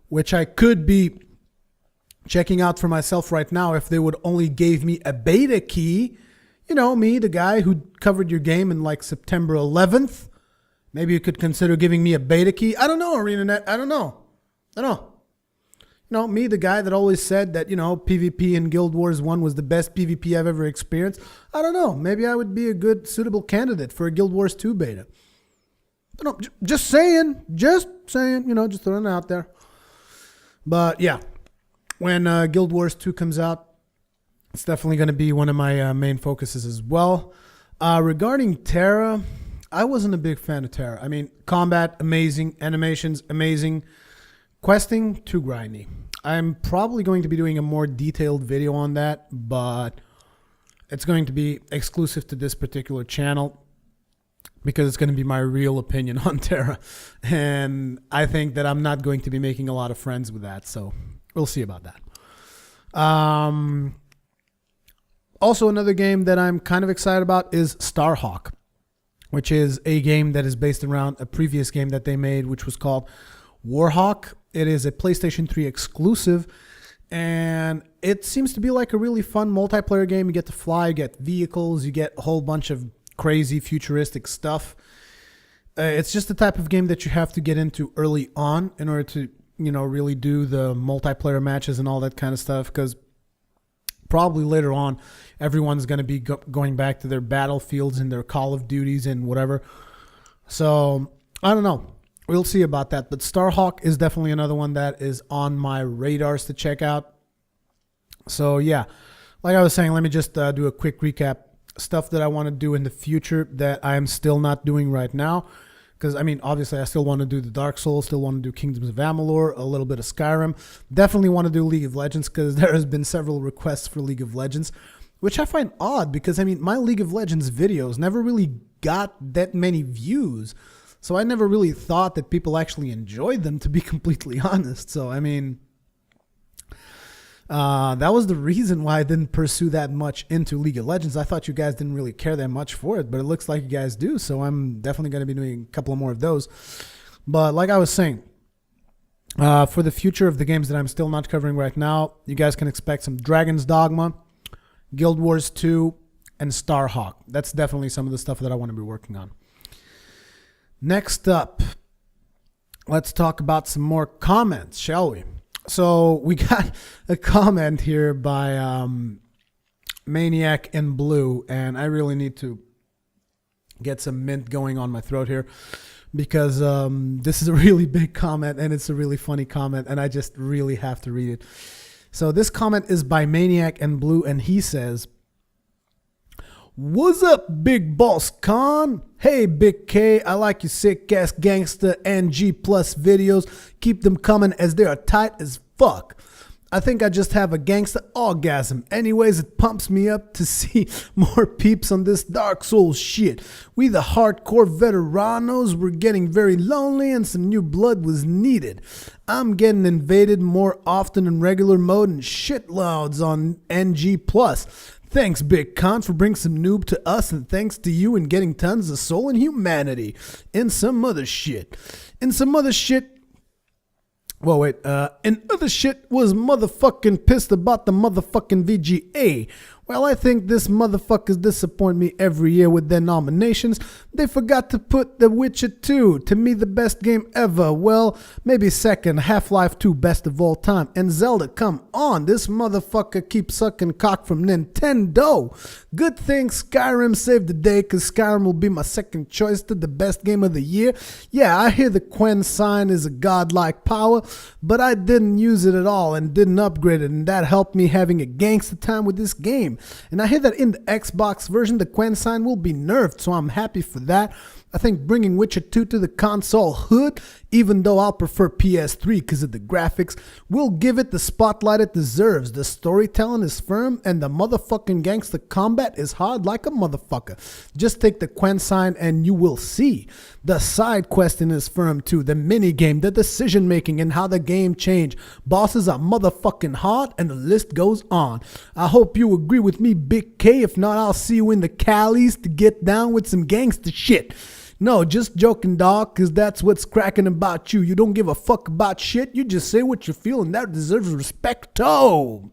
which I could be checking out for myself right now if they would only gave me a beta key. You know, me, the guy who covered your game in like September 11th. Maybe you could consider giving me a beta key. I don't know, ArenaNet. I don't know. You know, me, the guy that always said that, you know, PvP in Guild Wars 1 was the best PvP I've ever experienced. I don't know. Maybe I would be a good, suitable candidate for a Guild Wars 2 beta. I don't know, just saying, you know, just throwing it out there. But yeah, when Guild Wars 2 comes out, it's definitely going to be one of my main focuses as well. Regarding Terra, I wasn't a big fan of Terra. I mean, combat, amazing. Animations, amazing. Questing, too grindy. I'm probably going to be doing a more detailed video on that, but it's going to be exclusive to this particular channel because it's going to be my real opinion on Terra. And I think that I'm not going to be making a lot of friends with that, so we'll see about that. Also, another game that I'm kind of excited about is Starhawk, which is a game that is based around a previous game that they made, which was called Warhawk. It is a PlayStation 3 exclusive, and it seems to be like a really fun multiplayer game. You get to fly, you get vehicles, you get a whole bunch of crazy futuristic stuff. It's just the type of game that you have to get into early on in order to, you know, really do the multiplayer matches and all that kind of stuff, because probably later on, everyone's going to be going back to their battlefields and their Call of Duties and whatever. So, I don't know. We'll see about that. But Starhawk is definitely another one that is on my radars to check out. So, yeah. Like I was saying, let me just do a quick recap. Stuff that I want to do in the future that I am still not doing right now. Because, I mean, obviously, I still want to do the Dark Souls, still want to do Kingdoms of Amalur, a little bit of Skyrim. Definitely want to do League of Legends because there has been several requests for League of Legends, which I find odd because, I mean, my League of Legends videos never really got that many views. So I never really thought that people actually enjoyed them, to be completely honest. So, I mean, that was the reason why I didn't pursue that much into League of Legends. I thought you guys didn't really care that much for it, but it looks like you guys do. So I'm definitely going to be doing a couple more of those. But like I was saying, for the future of the games that I'm still not covering right now, you guys can expect some Dragon's Dogma, Guild Wars 2, and Starhawk. That's definitely some of the stuff that I want to be working on. Next up, let's talk about some more comments, shall we? So we got a comment here by Maniac in Blue, and I really need to get some mint going on my throat here, because this is a really big comment and it's a really funny comment, and I just really have to read it. So this comment is by Maniac and Blue, and he says, "What's up, Big Boss Khan? Hey, Big K, I like your sick-ass gangsta and G plus videos. Keep them coming as they are tight as fuck. I think I just have a gangsta orgasm. Anyways, it pumps me up to see more peeps on this Dark Souls shit. We the hardcore veteranos were getting very lonely and some new blood was needed. I'm getting invaded more often in regular mode and shitloads on NG+. Thanks, Big Con, for bringing some noob to us, and thanks to you in getting tons of soul and humanity. In some other shit. Well, wait, and other shit was motherfucking pissed about the motherfucking VGA. Well, I think this motherfuckers disappoint me every year with their nominations. They forgot to put The Witcher 2, to me the best game ever. Well, maybe second, Half-Life 2 best of all time. And Zelda, come on, this motherfucker keeps sucking cock from Nintendo. Good thing Skyrim saved the day, cause Skyrim will be my second choice to the best game of the year. Yeah, I hear the Quen sign is a godlike power, but I didn't use it at all and didn't upgrade it, and that helped me having a gangster time with this game. And I hear that in the Xbox version, the Quen sign will be nerfed, so I'm happy for that. I think bringing Witcher 2 to the console hood, even though I'll prefer PS3 because of the graphics, will give it the spotlight it deserves. The storytelling is firm and the motherfucking gangster combat is hard like a motherfucker. Just take the Quen sign and you will see. The side questing is firm too. The minigame, the decision making, and how the game changed. Bosses are motherfucking hard, and the list goes on. I hope you agree with me, Big K. If not, I'll see you in the Callies to get down with some gangster shit. No, just joking, dog, because that's what's cracking about you. You don't give a fuck about shit. You just say what you feel, and that deserves respect-o.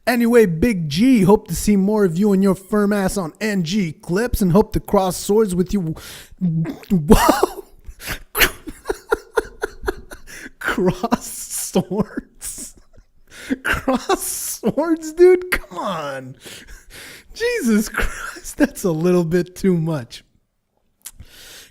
Anyway, Big G, hope to see more of you and your firm ass on NG clips, and hope to cross swords with you. Whoa! Cross swords? Cross swords, dude? Come on. Jesus Christ, that's a little bit too much.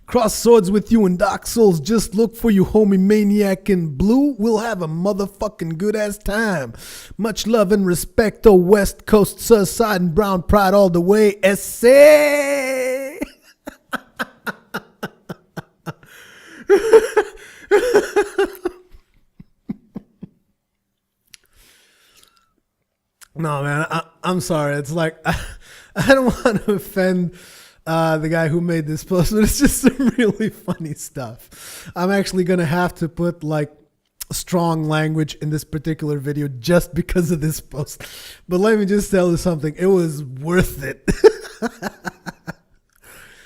Cross swords with you in Dark Souls. Just look for you, homie Maniac in Blue. We'll have a motherfucking good ass time. Much love and respect, oh West Coast, Surfside, and Brown Pride all the way. Essay. No, man, I'm sorry. It's like I don't want to offend the guy who made this post, but it's just some really funny stuff. I'm actually going to have to put like strong language in this particular video just because of this post. But let me just tell you something. It was worth it.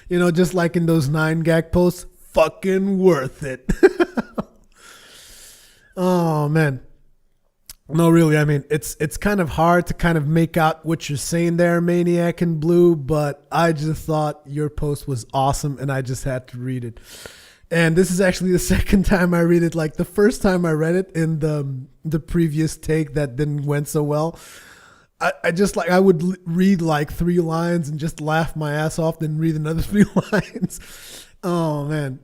You know, just like in those 9gag posts, fucking worth it. Oh, man. No, really, I mean, it's kind of hard to kind of make out what you're saying there, Maniac in Blue, but I just thought your post was awesome, and I just had to read it. And this is actually the second time I read it. Like, the first time I read it in the previous take that didn't went so well, I just, like, I would read, like, 3 lines and just laugh my ass off, then read another 3 lines. Oh, man.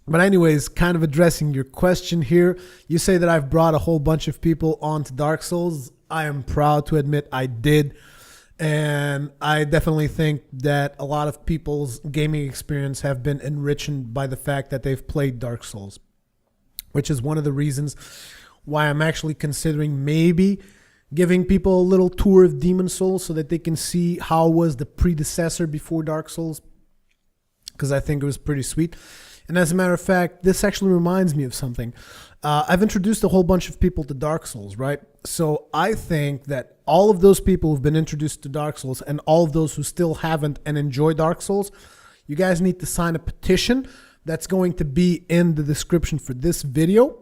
But anyways, kind of addressing your question here, you say that I've brought a whole bunch of people onto Dark Souls. I am proud to admit I did. And I definitely think that a lot of people's gaming experience have been enriched by the fact that they've played Dark Souls, which is one of the reasons why I'm actually considering maybe giving people a little tour of Demon Souls so that they can see how was the predecessor before Dark Souls, because I think it was pretty sweet. And as a matter of fact, this actually reminds me of something. I've introduced a whole bunch of people to Dark Souls, right? So I think that all of those people who've been introduced to Dark Souls and all of those who still haven't and enjoy Dark Souls, you guys need to sign a petition that's going to be in the description for this video.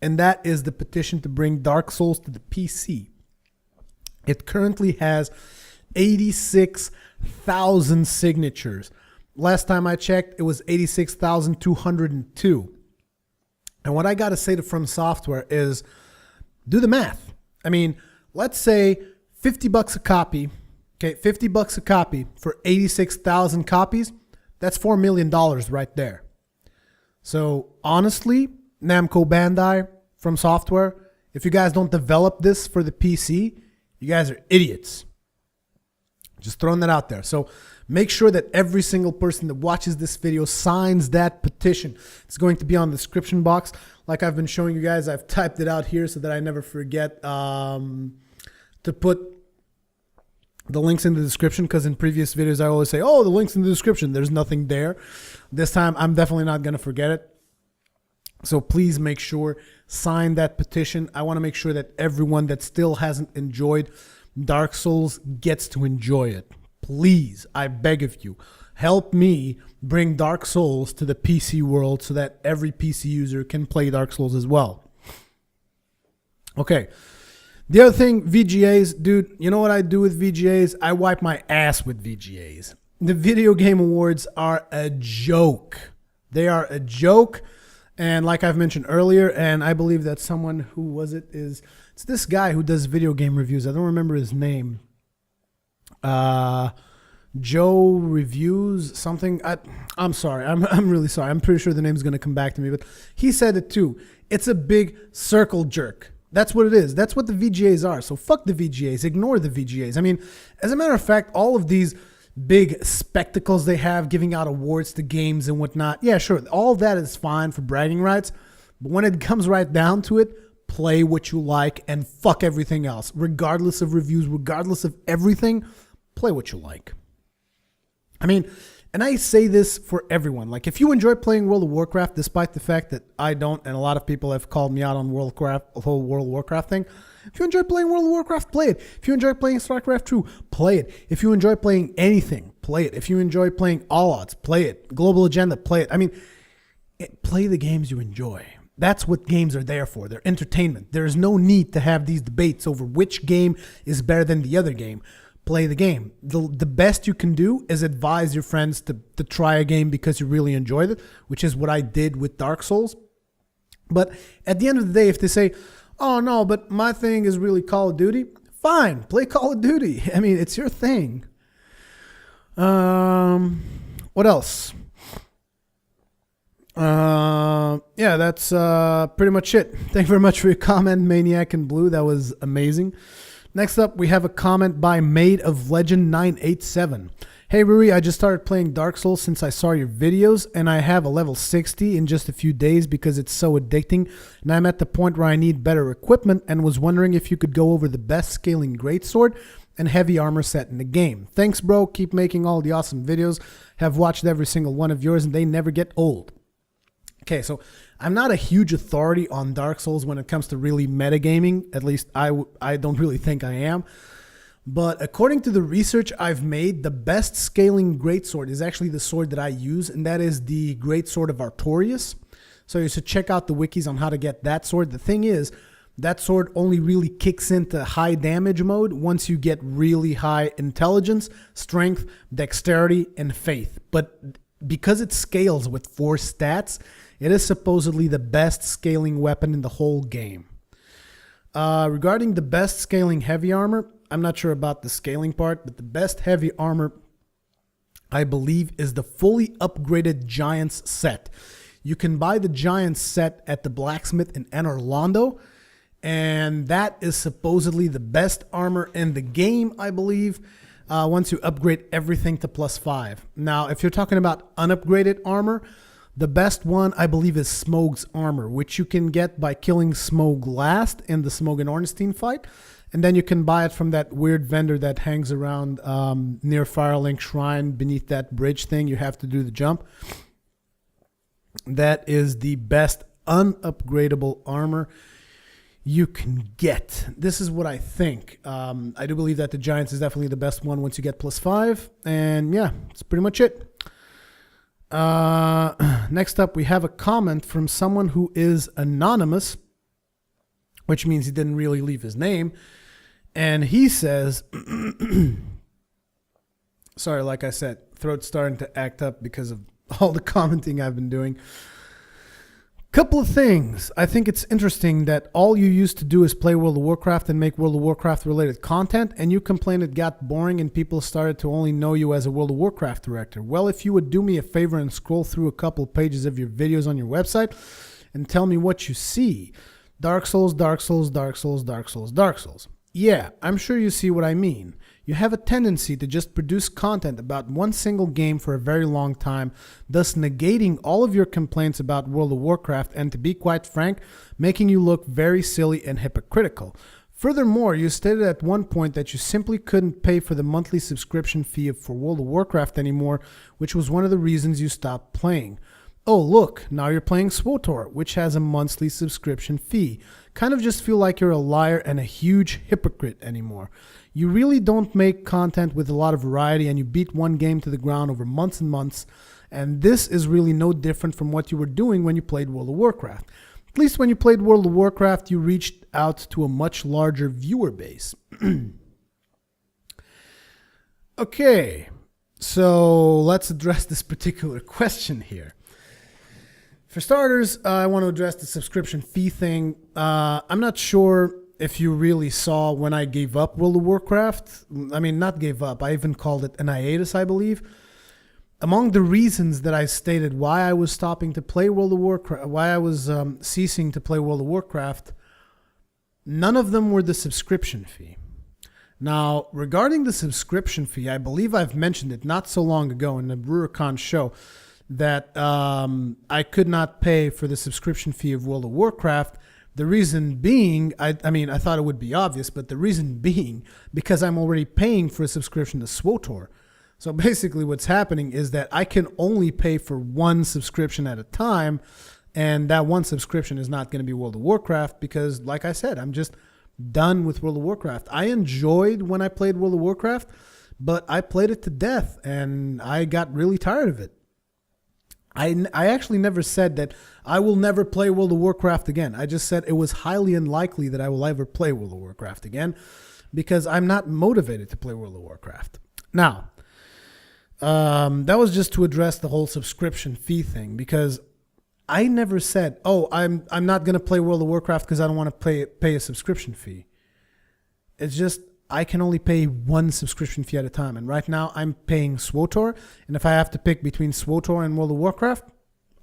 And that is the petition to bring Dark Souls to the PC. It currently has 86,000 signatures. Last time I checked, it was 86,202. And what I got to say to From Software is do the math. I mean, let's say $50 a copy Okay, $50 a copy for 86,000 copies. That's $4 million right there. So honestly, Namco Bandai from Software, if you guys don't develop this for the PC, you guys are idiots. Just throwing that out there. So make sure that every single person that watches this video signs that petition. It's going to be on the description box. Like I've been showing you guys, I've typed it out here so that I never forget to put the links in the description, because in previous videos I always say, oh, the link's in the description. There's nothing there. This time I'm definitely not going to forget it. So please make sure, sign that petition. I want to make sure that everyone that still hasn't enjoyed Dark Souls gets to enjoy it. Please, I beg of you, help me bring Dark Souls to the PC world so that every PC user can play Dark Souls as well. Okay. The other thing, VGAs, dude, you know what I do with VGAs? I wipe my ass with VGAs. The Video Game Awards are a joke. They are a joke. And like I've mentioned earlier, and I believe that someone, who was it, it's this guy who does video game reviews. I don't remember his name. Joe Reviews something. I'm sorry. I'm really sorry. I'm pretty sure the name's going to come back to me, but he said it too. It's a big circle jerk. That's what it is. That's what the VGAs are. So fuck the VGAs. Ignore the VGAs. I mean, as a matter of fact, all of these big spectacles they have, giving out awards to games and whatnot. Yeah, sure. All that is fine for bragging rights. But when it comes right down to it, play what you like and fuck everything else. Regardless of reviews, regardless of everything, play what you like. I mean, and I say this for everyone. Like, if you enjoy playing World of Warcraft, despite the fact that I don't, and a lot of people have called me out on the whole World of Warcraft thing. If you enjoy playing World of Warcraft, play it. If you enjoy playing StarCraft 2, play it. If you enjoy playing anything, play it. If you enjoy playing All Odds, play it. Global Agenda, play it. I mean, play the games you enjoy. That's what games are there for. They're entertainment. There is no need to have these debates over which game is better than the other game. Play the game. The best you can do is advise your friends to try a game because you really enjoyed it, which is what I did with Dark Souls. But at the end of the day, if they say, oh no, but my thing is really Call of Duty, fine, play Call of Duty. I mean, it's your thing. What else? Yeah, that's pretty much it. Thank you very much for your comment, Maniac in Blue. That was amazing. Next up, we have a comment by Maid of Legend 987. Hey Ruri, I just started playing Dark Souls since I saw your videos, and I have a level 60 in just a few days because it's so addicting, and I'm at the point where I need better equipment and was wondering if you could go over the best scaling greatsword and heavy armor set in the game. Thanks bro, keep making all the awesome videos. Have watched every single one of yours and they never get old. Okay, so I'm not a huge authority on Dark Souls when it comes to really metagaming. At least I don't really think I am. But according to the research I've made, the best scaling greatsword is actually the sword that I use, and that is the Greatsword of Artorias. So you should check out the wikis on how to get that sword. The thing is, that sword only really kicks into high damage mode once you get really high intelligence, strength, dexterity, and faith. But because it scales with 4 stats, it is supposedly the best scaling weapon in the whole game. Regarding the best scaling heavy armor, I'm not sure about the scaling part, but the best heavy armor, I believe, is the fully upgraded Giants set. You can buy the Giants set at the blacksmith in Anne Orlando, and that is supposedly the best armor in the game, I believe, once you upgrade everything to +5. Now, if you're talking about unupgraded armor, the best one, I believe, is Smoug's armor, which you can get by killing Smoug last in the Smoug and Ornstein fight. And then you can buy it from that weird vendor that hangs around near Firelink Shrine beneath that bridge thing. You have to do the jump. That is the best unupgradable armor you can get. This is what I think. I do believe that the Giants is definitely the best one once you get +5. And yeah, that's pretty much it. Next up, we have a comment from someone who is anonymous, which means he didn't really leave his name. And he says, sorry, like I said, throat's starting to act up because of all the commenting I've been doing. Couple of things. I think it's interesting that all you used to do is play World of Warcraft and make World of Warcraft related content, and you complained it got boring and people started to only know you as a World of Warcraft director. Well, if you would do me a favor and scroll through a couple pages of your videos on your website and tell me what you see. Dark Souls, Dark Souls, Dark Souls, Dark Souls, Dark Souls. Yeah, I'm sure you see what I mean. You have a tendency to just produce content about one single game for a very long time, thus negating all of your complaints about World of Warcraft and, to be quite frank, making you look very silly and hypocritical. Furthermore, you stated at one point that you simply couldn't pay for the monthly subscription fee for World of Warcraft anymore, which was one of the reasons you stopped playing. Oh, look, now you're playing SWTOR, which has a monthly subscription fee. Kind of just feel like you're a liar and a huge hypocrite anymore. You really don't make content with a lot of variety, and you beat one game to the ground over months and months, and this is really no different from what you were doing when you played World of Warcraft. At least when you played World of Warcraft, you reached out to a much larger viewer base. Okay, so let's address this particular question here. For starters, I want to address the subscription fee thing. I'm not sure if you really saw when I gave up World of Warcraft. I mean, not gave up. I even called it an hiatus, I believe. Among the reasons that I stated why I was stopping to play World of Warcraft, why I was ceasing to play World of Warcraft, none of them were the subscription fee. Now, regarding the subscription fee, I believe I've mentioned it not so long ago in the Rurikhan Show that I could not pay for the subscription fee of World of Warcraft. The reason being, I mean, I thought it would be obvious, but the reason being because I'm already paying for a subscription to SWTOR. So basically what's happening is that I can only pay for one subscription at a time, and that one subscription is not going to be World of Warcraft because, like I said, I'm just done with World of Warcraft. I enjoyed when I played World of Warcraft, but I played it to death, and I got really tired of it. I actually never said that I will never play World of Warcraft again. I just said it was highly unlikely that I will ever play World of Warcraft again because I'm not motivated to play World of Warcraft. Now, that was just to address the whole subscription fee thing because I never said, oh, I'm not going to play World of Warcraft because I don't want to pay a subscription fee. It's just I can only pay one subscription fee at a time. And right now I'm paying SWTOR. And if I have to pick between SWTOR and World of Warcraft,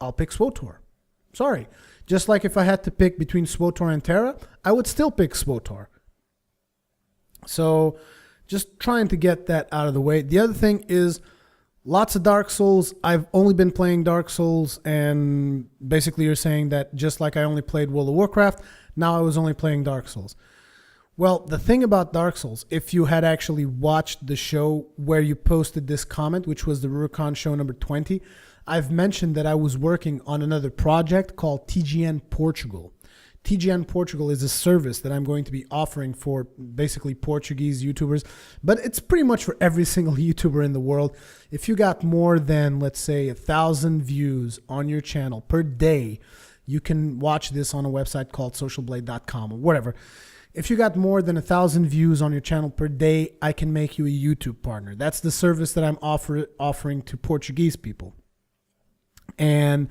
I'll pick SWTOR. Sorry. Just like if I had to pick between SWTOR and Terra, I would still pick SWTOR. So just trying to get that out of the way. The other thing is lots of Dark Souls. I've only been playing Dark Souls, and basically you're saying that just like I only played World of Warcraft, now I was only playing Dark Souls. Well, the thing about Dark Souls, if you had actually watched the show where you posted this comment, which was the Rurikhan Show number 20, I've mentioned that I was working on another project called TGN Portugal. TGN Portugal is a service that I'm going to be offering for basically Portuguese YouTubers, but it's pretty much for every single YouTuber in the world. If you got more than, let's say, 1,000 views on your channel per day, you can watch this on a website called socialblade.com or whatever. If you got more than 1,000 views on your channel per day, I can make you a YouTube partner. That's the service that I'm offering to Portuguese people. And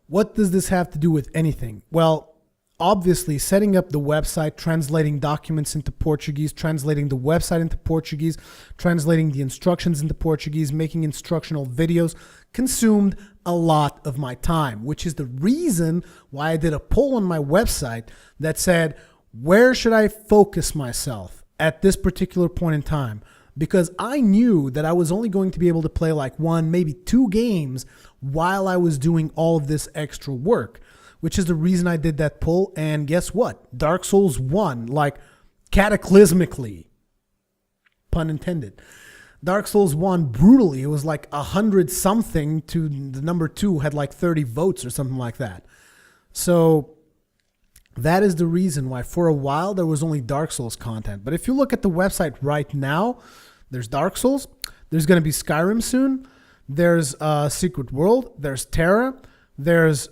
what does this have to do with anything? Well, obviously, setting up the website, translating documents into Portuguese, translating the website into Portuguese, translating the instructions into Portuguese, making instructional videos consumed a lot of my time, which is the reason why I did a poll on my website that said, where should I focus myself at this particular point in time? Because I knew that I was only going to be able to play like one, maybe 2 games while I was doing all of this extra work, which is the reason I did that poll. And guess what? Dark Souls won, like cataclysmically, pun intended. Dark Souls won brutally. It was like 100 something to the number 2 had like 30 votes or something like that. So that is the reason why for a while there was only Dark Souls content. But if you look at the website right now, there's Dark Souls, there's going to be Skyrim soon, there's Secret World, there's Terra, there's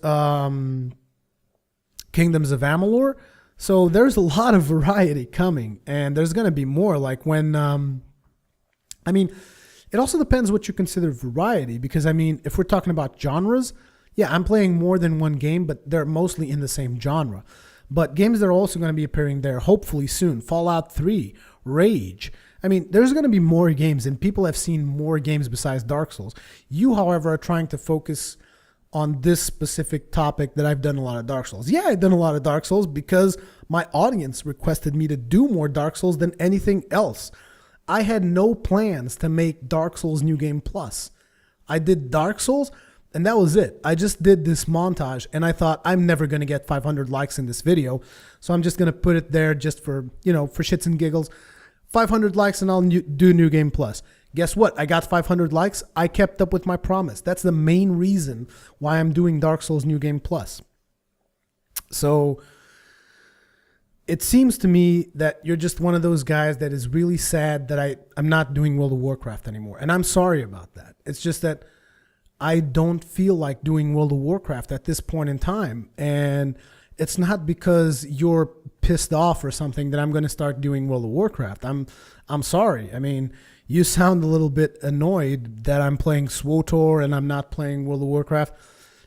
Kingdoms of Amalur. So there's a lot of variety coming, and there's going to be more. Like when, I mean, it also depends what you consider variety, because I mean, if we're talking about genres, Yeah, I'm playing more than one game, but they're mostly in the same genre. But games that are also going to be appearing there hopefully soon. Fallout 3, Rage. I mean, there's going to be more games, and people have seen more games besides Dark Souls. You, however, are trying to focus on this specific topic that I've done a lot of Dark Souls. Yeah, I've done a lot of Dark Souls because my audience requested me to do more Dark Souls than anything else. I had no plans to make Dark Souls New Game Plus. I did Dark Souls, and that was it. I just did this montage, and I thought I'm never going to get 500 likes in this video, so I'm just going to put it there just for, for shits and giggles. 500 likes and I'll do New Game Plus. Guess what? I got 500 likes. I kept up with my promise. That's the main reason why I'm doing Dark Souls New Game Plus. So it seems to me that you're just one of those guys that is really sad that I'm not doing World of Warcraft anymore. And I'm sorry about that. It's just that I don't feel like doing World of Warcraft at this point in time. And it's not because you're pissed off or something that I'm going to start doing World of Warcraft. I'm sorry. I mean, you sound a little bit annoyed that I'm playing SWTOR and I'm not playing World of Warcraft.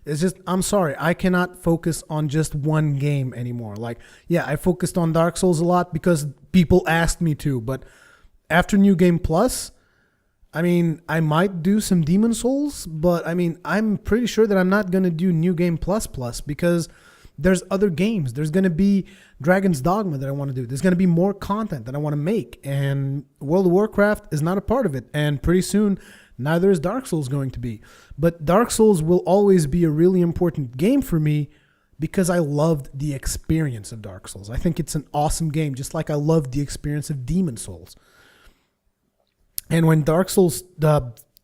It's just, I'm sorry. I cannot focus on just one game anymore. Like, yeah, I focused on Dark Souls a lot because people asked me to. But after New Game Plus, I mean, I might do some Demon Souls. But, I mean, I'm pretty sure that I'm not going to do New Game Plus because there's other games. There's going to be Dragon's Dogma that I want to do. There's going to be more content that I want to make. And World of Warcraft is not a part of it. And pretty soon, neither is Dark Souls going to be. But Dark Souls will always be a really important game for me because I loved the experience of Dark Souls. I think it's an awesome game, just like I loved the experience of Demon Souls. And when Dark Souls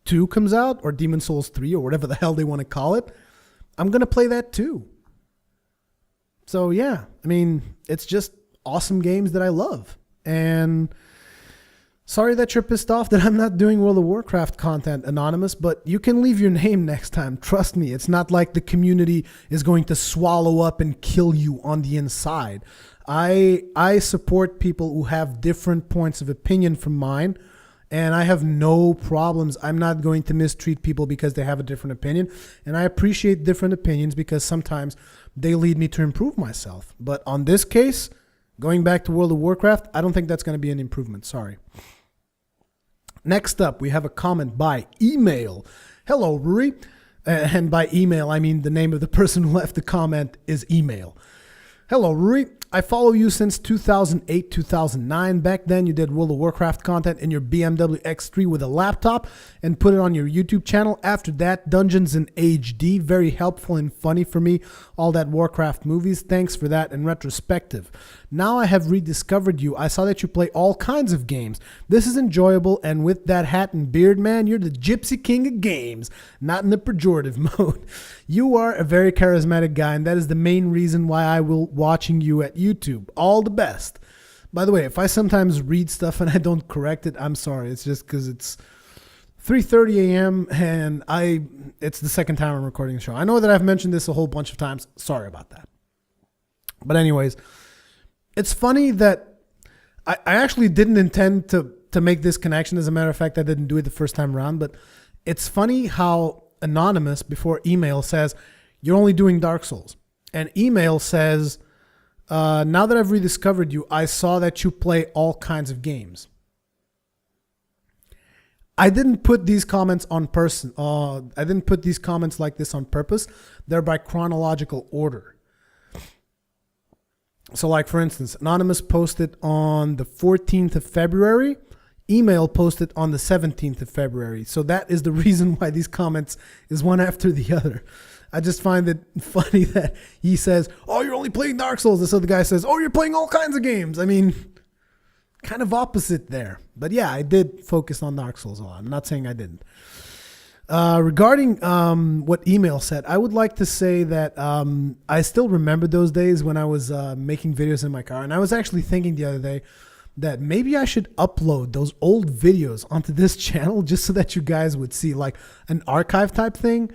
2 comes out, or Demon Souls 3, or whatever the hell they want to call it, I'm going to play that too. So yeah, I mean, it's just awesome games that I love. And sorry that you're pissed off that I'm not doing World of Warcraft content, Anonymous, but you can leave your name next time. Trust me, it's not like the community is going to swallow up and kill you on the inside. I support people who have different points of opinion from mine, and I have no problems. I'm not going to mistreat people because they have a different opinion, and I appreciate different opinions because sometimes they lead me to improve myself. But on this case, going back to World of Warcraft, I don't think that's going to be an improvement. Sorry. Next up, we have a comment by email. Hello, Ruri. And by email, I mean the name of the person who left the comment is email. Hello, Ruri. I follow you since 2008, 2009. Back then, you did World of Warcraft content in your BMW X3 with a laptop and put it on your YouTube channel. After that, Dungeons in HD. Very helpful and funny for me. All that Warcraft movies. Thanks for that in retrospective. Now I have rediscovered you. I saw that you play all kinds of games. This is enjoyable, and with that hat and beard, man, you're the Gypsy King of games. Not in the pejorative mode. You are a very charismatic guy, and that is the main reason why I will watching you at YouTube. All the best. By the way, if I sometimes read stuff and I don't correct it, I'm sorry. It's just because it's 3:30 a.m. and it's the second time I'm recording the show. I know that I've mentioned this a whole bunch of times. Sorry about that. But anyways, it's funny that I actually didn't intend to make this connection. As a matter of fact, I didn't do it the first time around. But it's funny how Anonymous before email says, you're only doing Dark Souls. And email says, now that I've rediscovered you, I saw that you play all kinds of games. I didn't put these comments on person. I didn't put these comments like this on purpose. They're by chronological order. So like, for instance, Anonymous posted on the 14th of February. Email posted on the 17th of February. So that is the reason why these comments is one after the other. I just find it funny that he says, oh, you're only playing Dark Souls. This other guy says, oh, you're playing all kinds of games. I mean, kind of opposite there. But yeah, I did focus on Dark Souls a lot. I'm not saying I didn't. Regarding what email said, I would like to say that I still remember those days when I was making videos in my car. And I was actually thinking the other day that maybe I should upload those old videos onto this channel just so that you guys would see, like an archive type thing,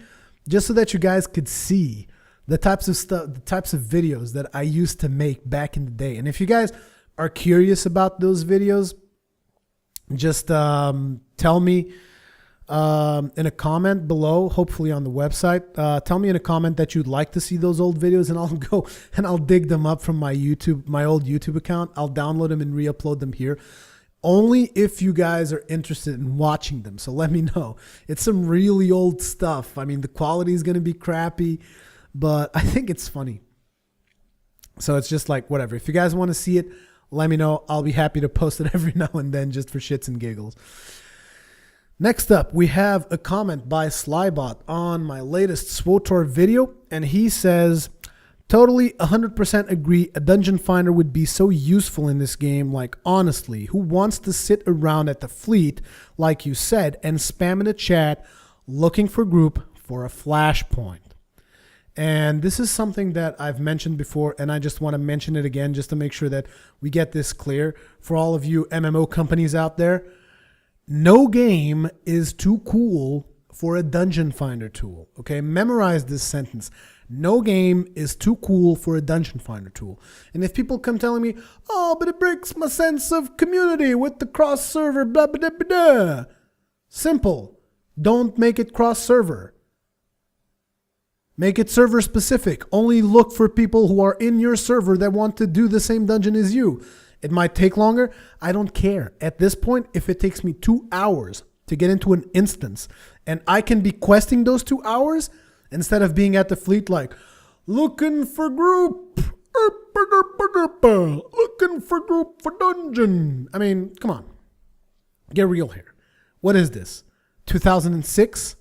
just so that you guys could see the types of stuff, the types of videos that I used to make back in the day. And if you guys are curious about those videos, just tell me in a comment below, hopefully on the website. Tell me in a comment that you'd like to see those old videos, and I'll go and I'll dig them up from my old YouTube account. I'll download them and re-upload them here. Only if you guys are interested in watching them. So let me know. It's some really old stuff. I mean, the quality is going to be crappy, but I think it's funny. So it's just like, whatever. If you guys want to see it, let me know. I'll be happy to post it every now and then just for shits and giggles. Next up, we have a comment by Slybot on my latest SWTOR video, and he says, totally 100% agree, a dungeon finder would be so useful in this game. Like, honestly, who wants to sit around at the fleet, like you said, and spam in the chat looking for group for a flashpoint? And this is something that I've mentioned before, and I just want to mention it again just to make sure that we get this clear for all of you MMO companies out there. No game is too cool for a dungeon finder tool. Okay, memorize this sentence. No game is too cool for a dungeon finder tool. And if people come telling me, oh, but it breaks my sense of community with the cross server, blah, blah, blah, blah. Simple. Don't make it cross server. Make it server specific. Only look for people who are in your server that want to do the same dungeon as you. It might take longer. I don't care. At this point, if it takes me 2 hours to get into an instance and I can be questing those 2 hours instead of being at the fleet like, looking for group, looking for group for dungeon. I mean, come on. Get real here. What is this? 2006?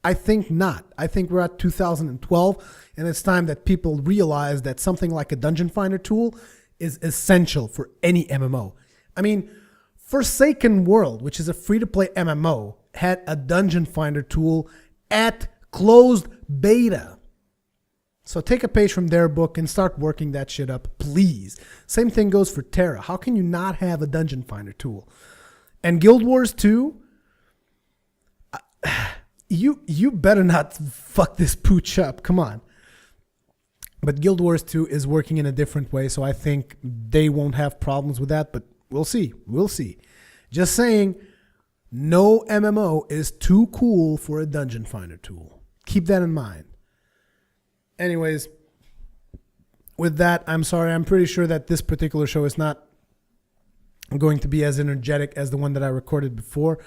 I think not. I think we're at 2012, and it's time that people realize that something like a dungeon finder tool is essential for any MMO. I mean, Forsaken World, which is a free-to-play MMO, had a dungeon finder tool at closed beta. So take a page from their book and start working that shit up, please. Same thing goes for Terra. How can you not have a dungeon finder tool? And Guild Wars 2, you better not fuck this pooch up. Come on. But Guild Wars 2 is working in a different way, so I think they won't have problems with that, but we'll see. We'll see. Just saying, no MMO is too cool for a dungeon finder tool. Keep that in mind. Anyways, with that, I'm sorry. I'm pretty sure that this particular show is not going to be as energetic as the one that I recorded before.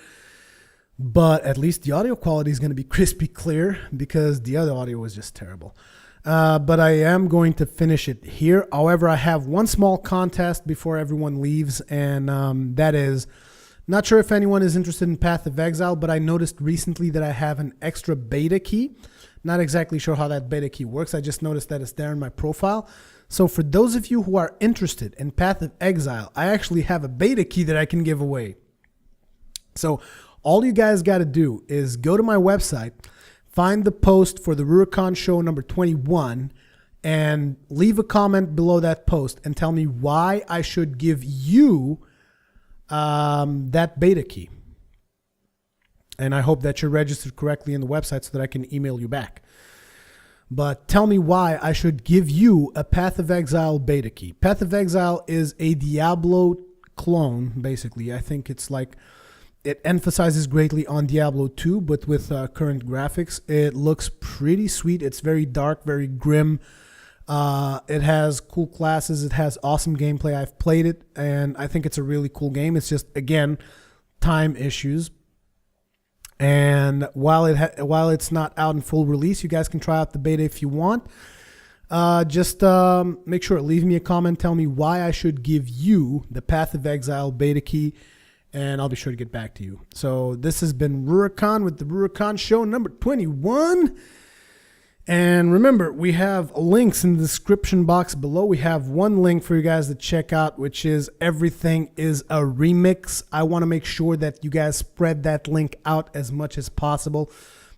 But at least the audio quality is going to be crispy clear because the other audio was just terrible. But I am going to finish it here. However, I have one small contest before everyone leaves, and that is, not sure if anyone is interested in Path of Exile, but I noticed recently that I have an extra beta key. Not exactly sure how that beta key works. I just noticed that it's there in my profile. So for those of you who are interested in Path of Exile, I actually have a beta key that I can give away. So all you guys got to do is go to my website, find the post for the Rurikhan Show number 21, and leave a comment below that post and tell me why I should give you that beta key. And I hope that you're registered correctly in the website so that I can email you back. But tell me why I should give you a Path of Exile beta key. Path of Exile is a Diablo clone, basically. I think it's like, it emphasizes greatly on Diablo 2, but with current graphics. It looks pretty sweet. It's very dark, very grim. It has cool classes. It has awesome gameplay. I've played it, and I think it's a really cool game. It's just, again, time issues. And while it's not out in full release, you guys can try out the beta if you want. Just make sure, leave me a comment. Tell me why I should give you the Path of Exile beta key, and I'll be sure to get back to you. So this has been Rurikhan with the Rurikhan Show number 21. And remember, we have links in the description box below. We have one link for you guys to check out, which is Everything is a Remix. I want to make sure that you guys spread that link out as much as possible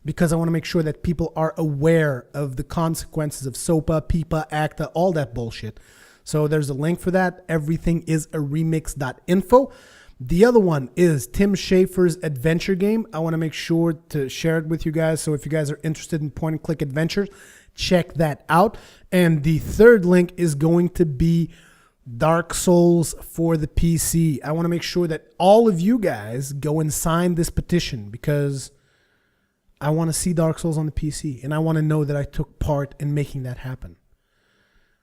because I want to make sure that people are aware of the consequences of SOPA, PIPA, ACTA, all that bullshit. So there's a link for that, everythingisaremix.info. The other one is Tim Schafer's adventure game. I want to make sure to share it with you guys. So if you guys are interested in point and click adventures, check that out. And the third link is going to be Dark Souls for the PC. I want to make sure that all of you guys go and sign this petition because I want to see Dark Souls on the PC, and I want to know that I took part in making that happen.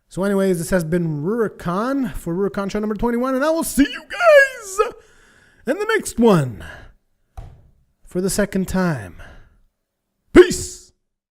So anyways, this has been Rurikhan for Rurikhan Show number 21, and I will see you guys in the next one for the second time. Peace!